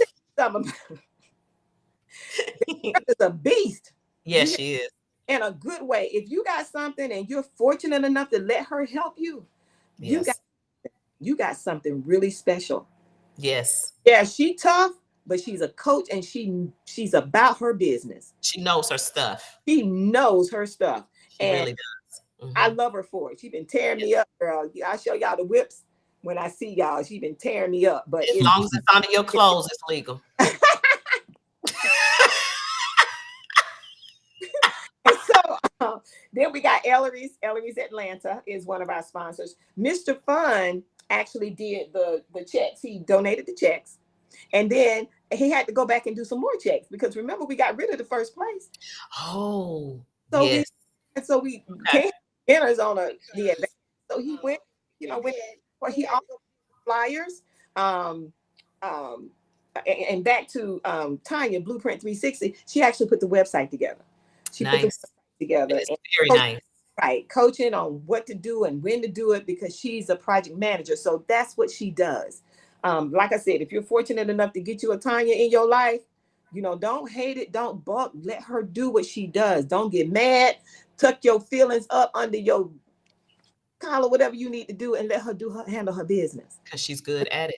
a beast. Yes, she is. In a good way. If you got something and you're fortunate enough to let her help you, you got something really special. Yes. Yeah, she tough, but she's a coach, and she's about her business. She knows her stuff. She knows her stuff. She really does. Mm-hmm. I love her for it. She's been tearing me up, girl. I'll show y'all the whips when I see y'all. She's been tearing me up. But as long as it's under your clothes, it's legal. Then we got Ellery's. Ellery's Atlanta is one of our sponsors. Mr. Fun actually did the checks. He donated the checks. And then he had to go back and do some more checks because remember, we got rid of the first place. Oh, so yes. We can't enter on the event. So he went, where he also flyers. And back to Tanya, Blueprint 360, she actually put the website together. She put the website together. It's very nice. Right, coaching on what to do and when to do it because she's a project manager. So that's what she does. Like I said, if you're fortunate enough to get you a Tanya in your life, don't hate it, don't buck. Let her do what she does. Don't get mad. Tuck your feelings up under your call her whatever you need to do, and let her handle her business. Because she's good at it.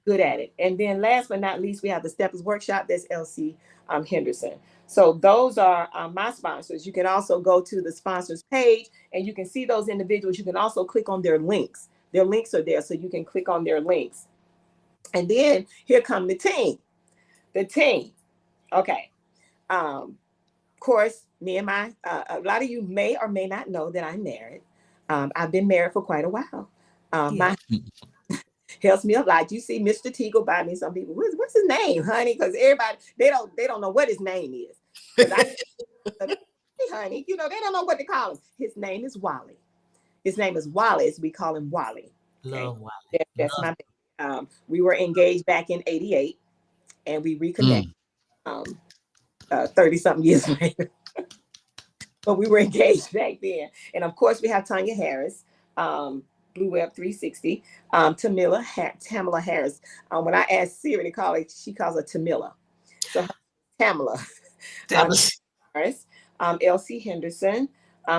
Good at it. And then last but not least, we have the Steppers Workshop. That's LC Henderson. So those are my sponsors. You can also go to the sponsors page and you can see those individuals. You can also click on their links. Their links are there, so you can click on their links. And then here come the team. The team. Okay. Of course, me and a lot of you may or may not know that I'm married. I've been married for quite a while. My helps me a lot. You see Mr. Teagle by me. Some people, what's his name, honey? Because everybody they don't know what his name is. Because hey, honey, they don't know what to call him. His name is Wally. His name is Wallace. We call him Wally. Okay? Love Wally. That's my baby. We were engaged back in '88, and we reconnected 30 something years later. But we were engaged back then. And of course, we have Tanya Harris, Blue Web 360, Tamila Harris. When I asked Siri to call her, she calls her Tamila. So Tamila Harris, LC Henderson,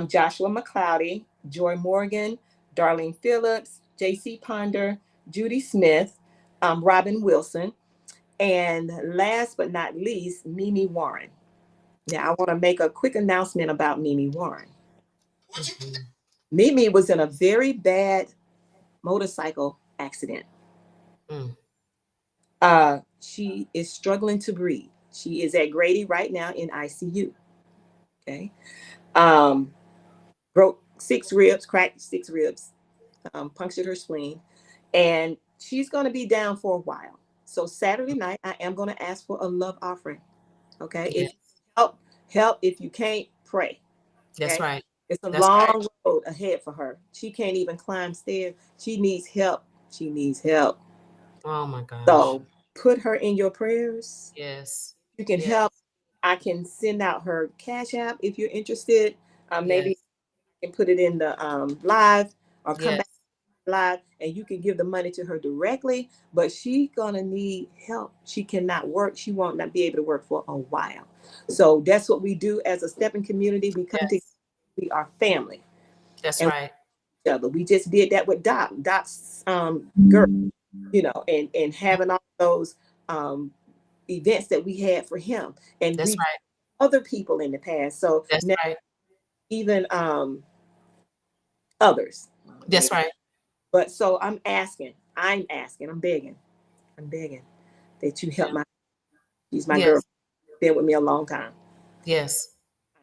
Joshua McCloudy, Joy Morgan, Darlene Phillips, JC Ponder, Judy Smith, Robin Wilson, and last but not least, Mimi Warren. Now, I want to make a quick announcement about Mimi Warren. Mimi was in a very bad motorcycle accident. She is struggling to breathe. She is at Grady right now in ICU. Okay. Broke 6 ribs, cracked 6 ribs, punctured her spleen, and she's going to be down for a while. So Saturday night, I am going to ask for a love offering. Okay. Yes. If help. If you can't, pray. Okay? That's right. It's a long road ahead for her. She can't even climb stairs. She needs help. She needs help. Oh my gosh. So put her in your prayers. Yes. You can help. I can send out her Cash App if you're interested. Maybe I can put it in the live or come back live, and you can give the money to her directly. But she's gonna need help. She cannot work. She won't not be able to work for a while. So that's what we do as a stepping community. We come together. We are family. That's right. Each other. We just did that with Doc's girl, and having all those events that we had for him, and that's right. Other people in the past. So that's now, right. Even others. That's right. But so I'm begging that you help she's my girl. Been with me a long time. Yes.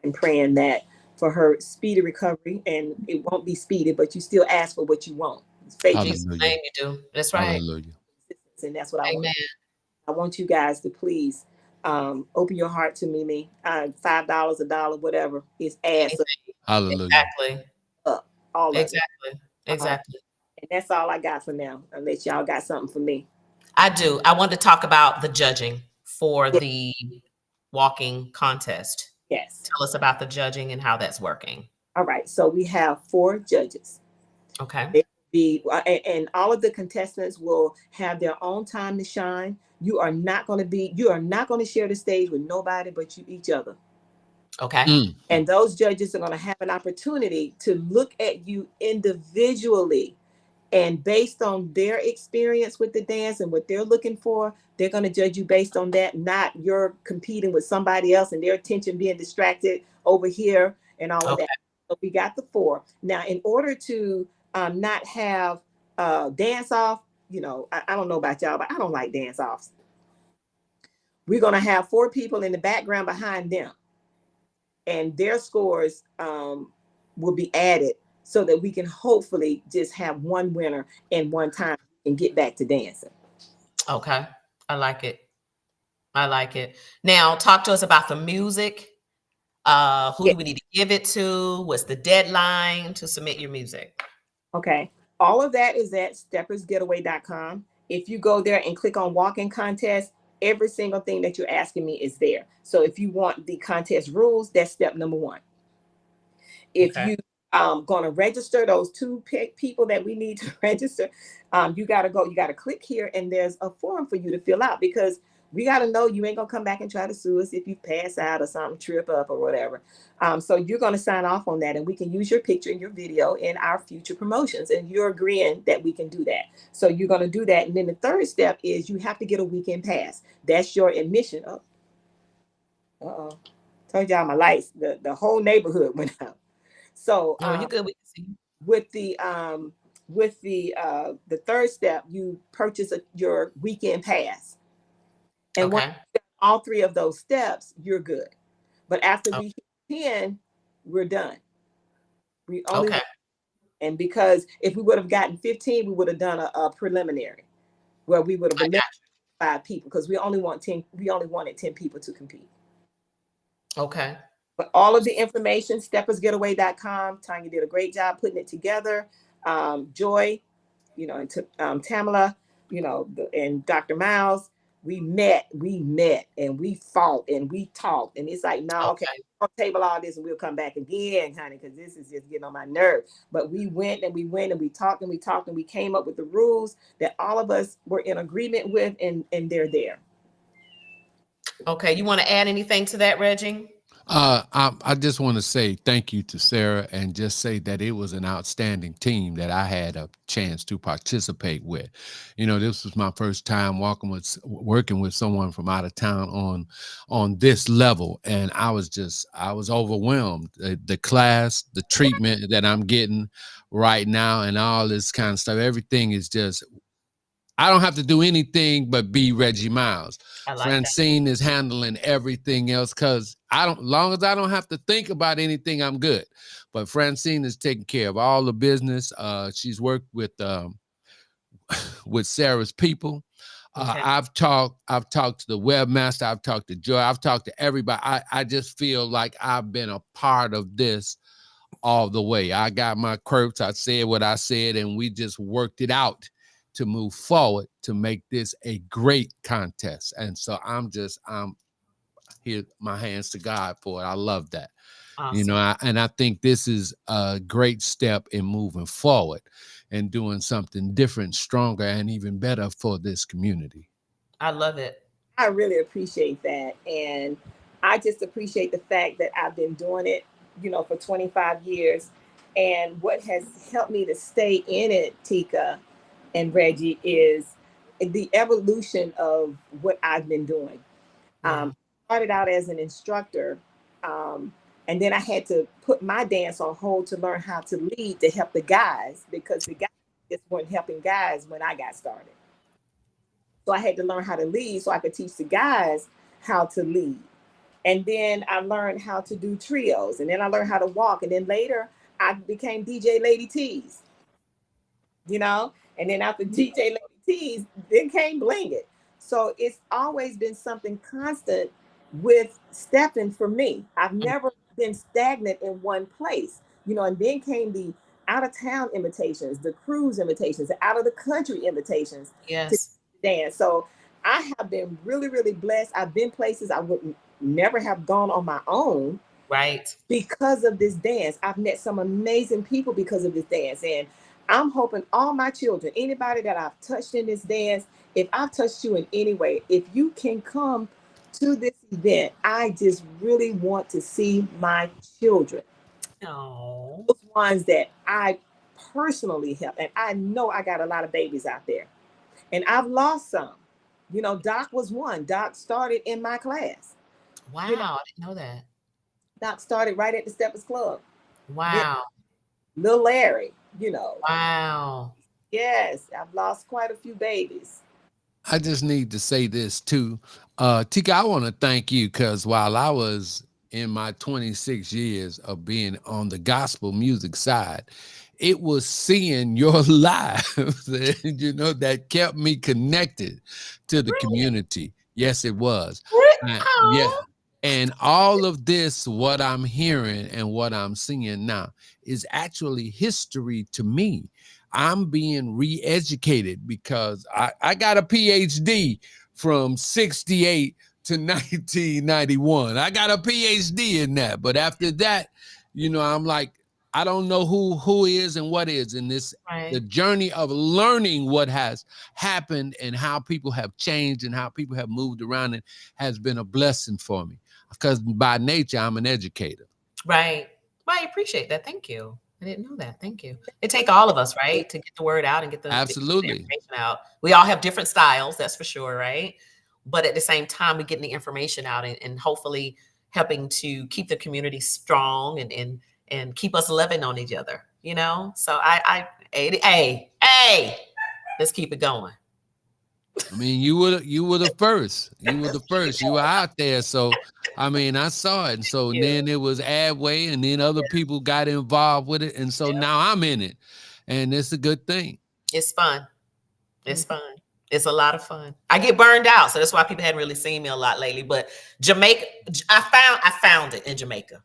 I'm praying that for her speedy recovery, and it won't be speedy, but you still ask for what you want. Faith in Jesus' name you do. That's right. Hallelujah. And that's what I want. I want you guys to please open your heart to me. $5, $1, whatever is asked. Hallelujah. Exactly. All of exactly. It. Exactly. And that's all I got for now. Unless y'all got something for me. I do. I want to talk about the judging for the walking contest. Yes. Tell us about the judging and how that's working. All right. So we have 4 judges. Okay. And all of the contestants will have their own time to shine. You are not going to share the stage with nobody but each other. Okay. And those judges are going to have an opportunity to look at you individually, and based on their experience with the dance and what they're looking for, they're going to judge you based on that, not you're competing with somebody else and their attention being distracted over here and all of that. So we got the 4. Now, in order to not have dance off, I don't know about y'all, but I don't like dance offs. We're going to have 4 people in the background behind them, and their scores will be added so that we can hopefully just have one winner in one time and get back to dancing. Okay. I like it. Now, talk to us about the music. Who do we need to give it to? What's the deadline to submit your music? Okay. All of that is at steppersgetaway.com. If you go there and click on walk-in contest, every single thing that you're asking me is there. So if you want the contest rules, that's step number 1. If you going to register those 2 people that we need to register, you got to click here, and there's a form for you to fill out, because We got to know you ain't gonna come back and try to sue us if you pass out or something, trip up or whatever. So you're gonna sign off on that, and we can use your picture and your video in our future promotions. And you're agreeing that we can do that. So you're gonna do that, and then the third step is you have to get a weekend pass. That's your admission. Oh, uh-oh. Told y'all my lights. The whole neighborhood went out. So Oh, you good? We can see. with the the third step, you purchase your weekend pass, and once Okay. all three of those steps, you're good. But after Oh, we hit 10, we're done. We only okay. want, and because if we would have gotten 15, we would have done a preliminary where we would have I eliminated got 5 people because we only want 10. We only wanted 10 people to compete. you. Okay. But all of the information, steppersgetaway.com. Tanya did a great job putting it together. Joy, and Tamala, and Dr. Miles, we met, and we fought, and we talked. And it's like, no, okay, Okay. I'll table all this and we'll come back again, honey, because this is just getting on my nerve. But we went and we went and we talked and we talked and we came up with the rules that all of us were in agreement with, and they're there. Okay. You want to add anything to that, Reggie? I just want to say thank you to Sarah and just say that it was an outstanding team that I had a chance to participate with. This was my first time working with someone from out of town on this level, and I was overwhelmed. The class, the treatment that I'm getting right now, and all this kind of stuff. Everything is just I don't have to do anything but be Reggie Miles. I like that. Francine is handling everything else because long as I don't have to think about anything, I'm good. But Francine is taking care of all the business. She's worked with Sarah's people. Okay. I've talked to the webmaster. I've talked to Joy. I've talked to everybody. I just feel like I've been a part of this all the way. I got my quirks. I said what I said, and we just worked it out to move forward to make this a great contest. And so I'm here, my hands to God for it. I love that. Awesome. And I think this is a great step in moving forward and doing something different, stronger, and even better for this community. I love it. I really appreciate that. And I just appreciate the fact that I've been doing it, for 25 years. And what has helped me to stay in it, Tika and Reggie, is the evolution of what I've been doing. Yeah. Started out as an instructor, um, and then I had to put my dance on hold to learn how to lead to help the guys because the guys just weren't helping guys when I got started. So I had to learn how to lead so I could teach the guys how to lead. And then I learned how to do trios, and then I learned how to walk, and then later I became DJ Lady T's, and then after DJ Lady T's, then came Bling It. So it's always been something constant with stepping for me. I've never been stagnant in one place, and then came the out of town invitations, the cruise invitations, the out of the country invitations to Yes. dance. So I have been really, really blessed. I've been places I would never have gone on my own Right. because of this dance. I've met some amazing people because of this dance. And I'm hoping all my children, anybody that I've touched in this dance, if I've touched you in any way, if you can come to this event, I just really want to see my children, Oh. those ones that I personally help. And I know I got a lot of babies out there, and I've lost some. Doc was one. Doc started in my class. You know, Wow. I didn't know that. Doc started right at the Steppers Club. Then Wow. Lil Larry. Wow. Yes, I've lost quite a few babies. I just need to say this too. Tika, I want to thank you because while I was in my 26 years of being on the gospel music side, it was seeing your lives, that kept me connected to the Really? community. Yes, it was. Yeah. Oh. And all of this, what I'm hearing and what I'm seeing now, is actually history to me. I'm being re-educated because I got a PhD from 68 to 1991. I got a PhD in that. But after that, I'm like, I don't know who is and what is in this. Right. The journey of learning what has happened and how people have changed and how people have moved around, and has been a blessing for me, because by nature I'm an educator. Right. Well, I appreciate that. Thank you. I didn't know that. Thank you. It take all of us, right, to get the word out and get the Absolutely. information out. We all have different styles, that's for sure, right? But at the same time, we're getting the information out, and hopefully helping to keep the community strong, and keep us loving on each other, you know? So hey, let's keep it going. I mean, you were the first. You were the first. You were out there. So I mean, I saw it. And so then it was Adway, and then other people got involved with it. And so now I'm in it. And it's a good thing. It's fun. It's fun. It's a lot of fun. I get burned out, so that's why people hadn't really seen me a lot lately. But Jamaica, I found it in Jamaica.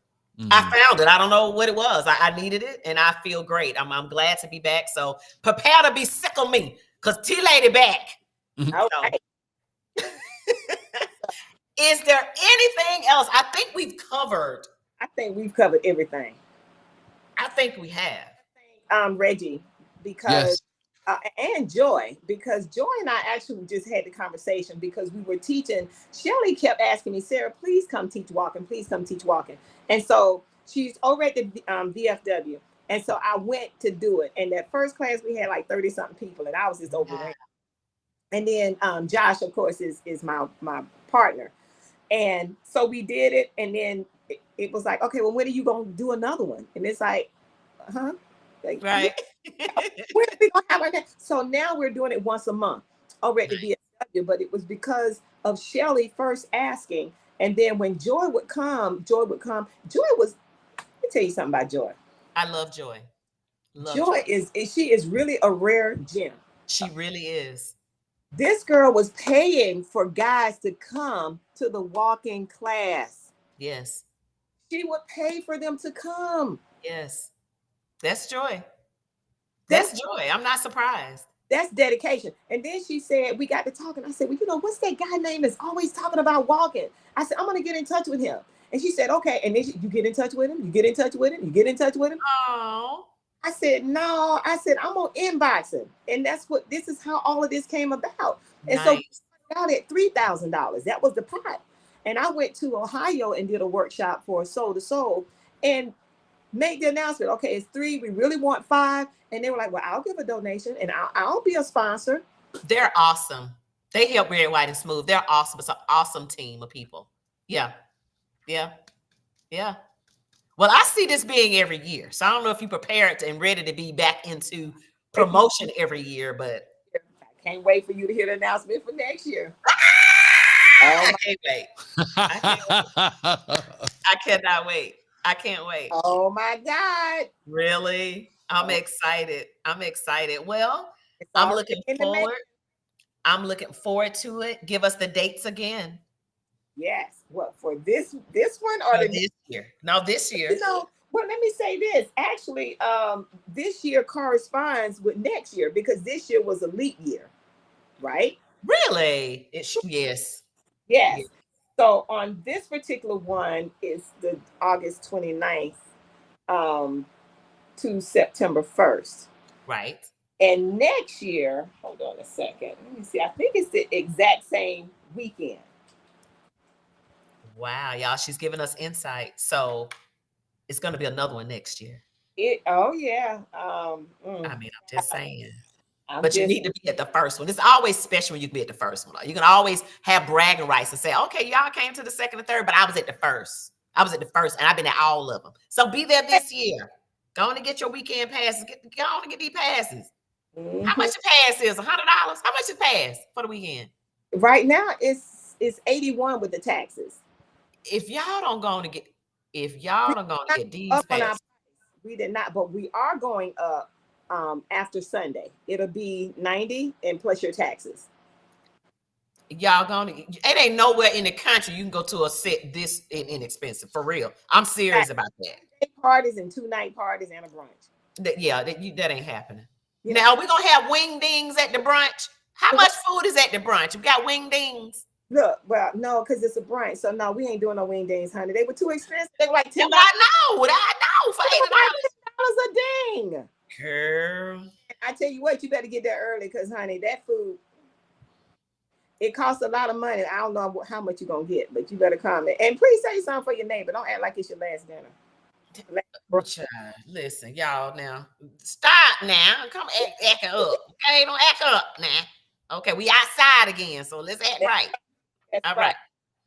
I found it. I don't know what it was. I needed it, and I feel great. I'm glad to be back. So prepare to be sick of me, because T-Lady back. All So, right. is there anything else? I think we've covered. I think we've covered everything. I think we have. Reggie, because Yes. And Joy, because Joy and I actually just had the conversation because we were teaching. Shelly kept asking me, Sarah, please come teach walking. Please come teach walking. And so she's over at the VFW. And so I went to do it. And that first class, we had like 30 something people, and I was just overwhelmed. And then Josh, of course, is my partner. And so we did it. And then it was like, okay, well, when are you going to do another one? And it's like, huh? Like, Right. when are we going to have our next? So now we're doing it once a month over at the VFW. But it was because of Shelly first asking. And then when Joy would come. Joy was, let me tell you something about Joy. I love Joy. Joy she is really a rare gem. She really is. This girl was paying for guys to come to the walking class. Yes. She would pay for them to come. Yes. That's Joy. That's Joy. I'm not surprised. That's dedication. And then she said, we got to talking. I said, well, what's that guy name that's always talking about walking? I said, I'm going to get in touch with him. And she said, okay. And then you get in touch with him. You get in touch with him. You get in touch with him. Oh. I said, no. I said, I'm going to inbox him. And this is how all of this came about. And so we got it $3,000. That was the pot. And I went to Ohio and did a workshop for Soul to Soul and made the announcement. Okay, it's 3. We really want 5. And they were like, well, I'll give a donation and I'll be a sponsor. They're awesome. They help Red, White, and Smooth. They're awesome. It's an awesome team of people. Yeah. Yeah. Yeah. Well, I see this being every year. So I don't know if you're prepared and ready to be back into promotion every year, but I can't wait for you to hear the announcement for next year. I can't wait. I cannot wait. I can't wait. Oh my God. Really? I'm excited. I'm excited. Well, I'm looking forward. I'm looking forward to it. Give us the dates again. Yes. What, for this one or this year? No, this year. Well, let me say this. Actually, this year corresponds with next year because this year was a leap year, right? Really? Yes. So on this particular one is the August 29th to September 1st. Right. And next year, hold on a second. Let me see. I think it's the exact same weekend. Wow, y'all, she's giving us insight. So it's going to be another one next year. Oh, yeah. I mean, I'm just saying. You need to be at the first one. It's always special when you can be at the first one. You can always have bragging rights and say, okay, y'all came to the second and third, but I was at the first. I was at the first, and I've been at all of them. So be there this year. Go on and get your weekend passes. Go on and get these passes. Mm-hmm. How much the pass is? $100? How much is pass for the weekend? Right now, it's $81 with the taxes. If y'all don't go on to get these passes. We did not, but we are going up after Sunday. It'll be $90 and plus your taxes. Y'all it ain't nowhere in the country you can go to a set this inexpensive, for real. I'm serious about that. 8 parties and 2 night parties and a brunch. That ain't happening. Yeah. Now we're gonna have wing dings at the brunch. How much food is at the brunch? We got wing dings. Look, well, no, because it's a brunch. So no, we ain't doing no wing dings, honey. They were too expensive. They were like $10. I know for $80. a ding. Girl. I tell you what, you better get there early because, honey, that food, it costs a lot of money. I don't know how much you're going to get, but you better come. And please say something for your neighbor. Don't act like it's your last dinner. Listen, y'all now. Stop now. Come acting up. Okay, don't act up now. Okay, we outside again, so let's act right. That's All right. right.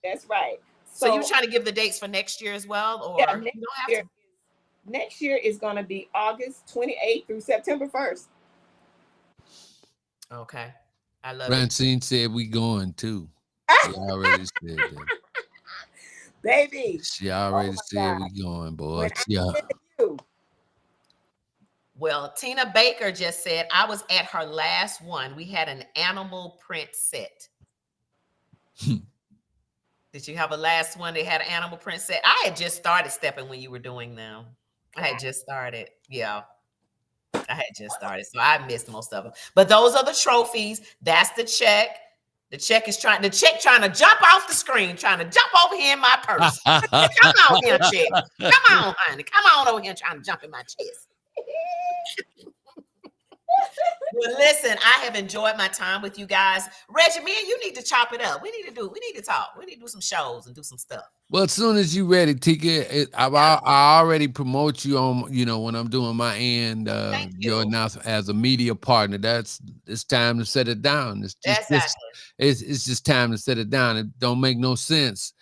That's right. So you're trying to give the dates for next year as well, or yeah, you don't have year, to? next year is going to be August 28th through September 1st. Okay. I love Francine said we going too. She already said that. Baby. She already said we going, boy. When Yeah. I tell you. Well, Tina Baker just said, I was at her last one. We had an animal print set. Did you have a last one that had an animal print set? I had just started stepping when you were doing them. I had just started. Yeah. I had just started. So I missed most of them. But those are the trophies. That's the check. The check trying to jump off the screen, trying to jump over here in my purse. Come on here, check. Come on, honey. Come on over here trying to jump in my chest. Well, listen, I have enjoyed my time with you guys. Reggie, me and you need to chop it up. We need to talk. We need to do some shows and do some stuff. Well, as soon as you ready, Tika, I already promote you on, when I'm doing my end, your announcement as a media partner. It's time to set it down. It's just time to set it down. It don't make no sense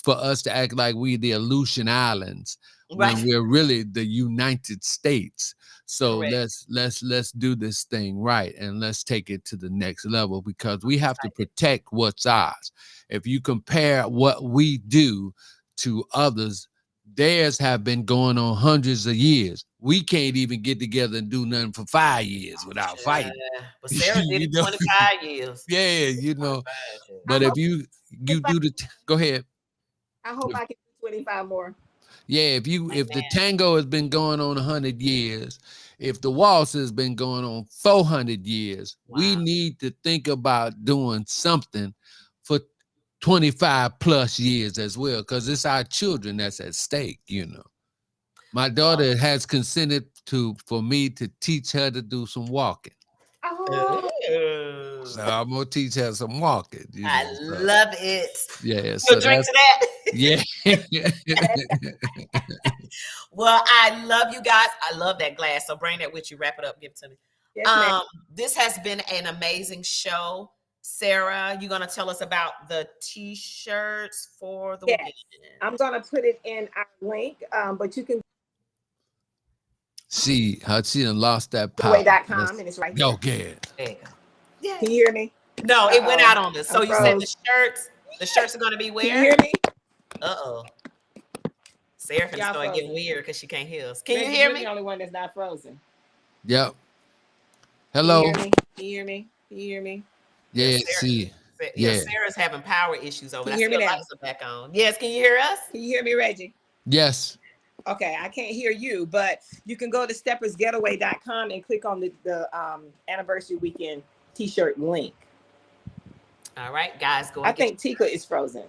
for us to act like we the Aleutian Islands when we're really the United States. So let's do this thing right, and let's take it to the next level, because we have to protect what's ours. If you compare what we do to others, theirs have been going on hundreds of years. We can't even get together and do nothing for 5 years without fighting. But Sarah did it 25 years. Yeah, But if you do go ahead. I hope I can do 25 more. Yeah, if the tango has been going on 100 years, if the waltz has been going on 400 years, we need to think about doing something for 25 plus years as well, because it's our children that's at stake. My daughter has consented for me to teach her to do some walking. Oh. So I'm gonna teach her some walking. I love it. Yeah. So drink to that. Yeah. Well, I love you guys. I love that glass. So bring that with you. Wrap it up. Give it to me. Yes, this has been an amazing show. Sarah, you're gonna tell us about the t-shirts for the weekend. I'm gonna put it in our link, but you can see how she done lost that power. And it's right here. Okay. There you go. Yeah. Can you hear me? No, it went out on us. So you said the shirts are gonna be where? Can you hear me? Sarah can start getting weird because she can't hear us. Can you hear me? You're the only one that's not frozen. Yep. Hello. Can you hear me? Can you hear me? Yeah, Sarah's having power issues over there. Can you hear me now? Lights are back on. Yes, can you hear us? Can you hear me, Reggie? Yes. Okay, I can't hear you, but you can go to steppersgetaway.com and click on the anniversary weekend t-shirt link. All right, guys, go. I think Tika is frozen.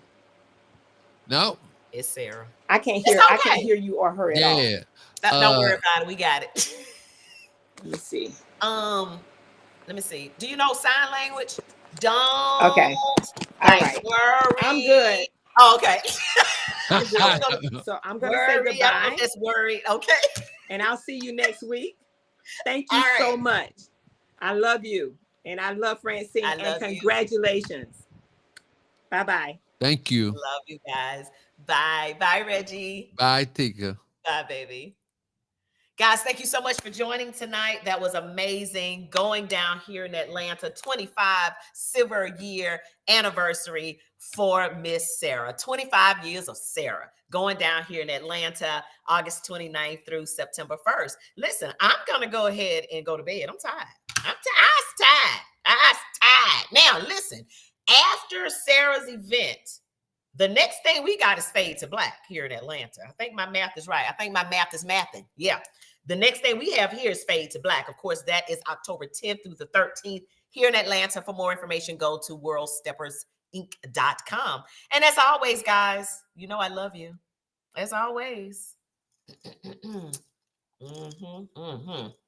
No. It's Sarah. I can't hear. I can't hear you or her at all. Yeah. Don't worry about it. We got it. Let me see. Let me see. Do you know sign language? Don't. Okay. All right. Worry. I'm good. Oh, okay. So I'm gonna say goodbye. I'm just worried. Okay. And I'll see you next week. Thank you so much. I love you, and I love Francine. And congratulations. Bye-bye. Thank you. Love you guys. Bye. Bye, Reggie. Bye, Tika. Bye, baby. Guys, thank you so much for joining tonight. That was amazing. Going down here in Atlanta, 25 silver year anniversary for Miss Sarah. 25 years of Sarah going down here in Atlanta, August 29th through September 1st. Listen, I'm going to go ahead and go to bed. I'm tired. I'm tired. Now, listen, after Sarah's event, the next thing we got is Fade to Black here in Atlanta. I think my math is right. I think my math is mathing. Yeah. The next thing we have here is Fade to Black. Of course, that is October 10th through the 13th here in Atlanta. For more information, go to worldsteppersinc.com. And as always, guys, I love you. As always. Mm-hmm. Mm-hmm.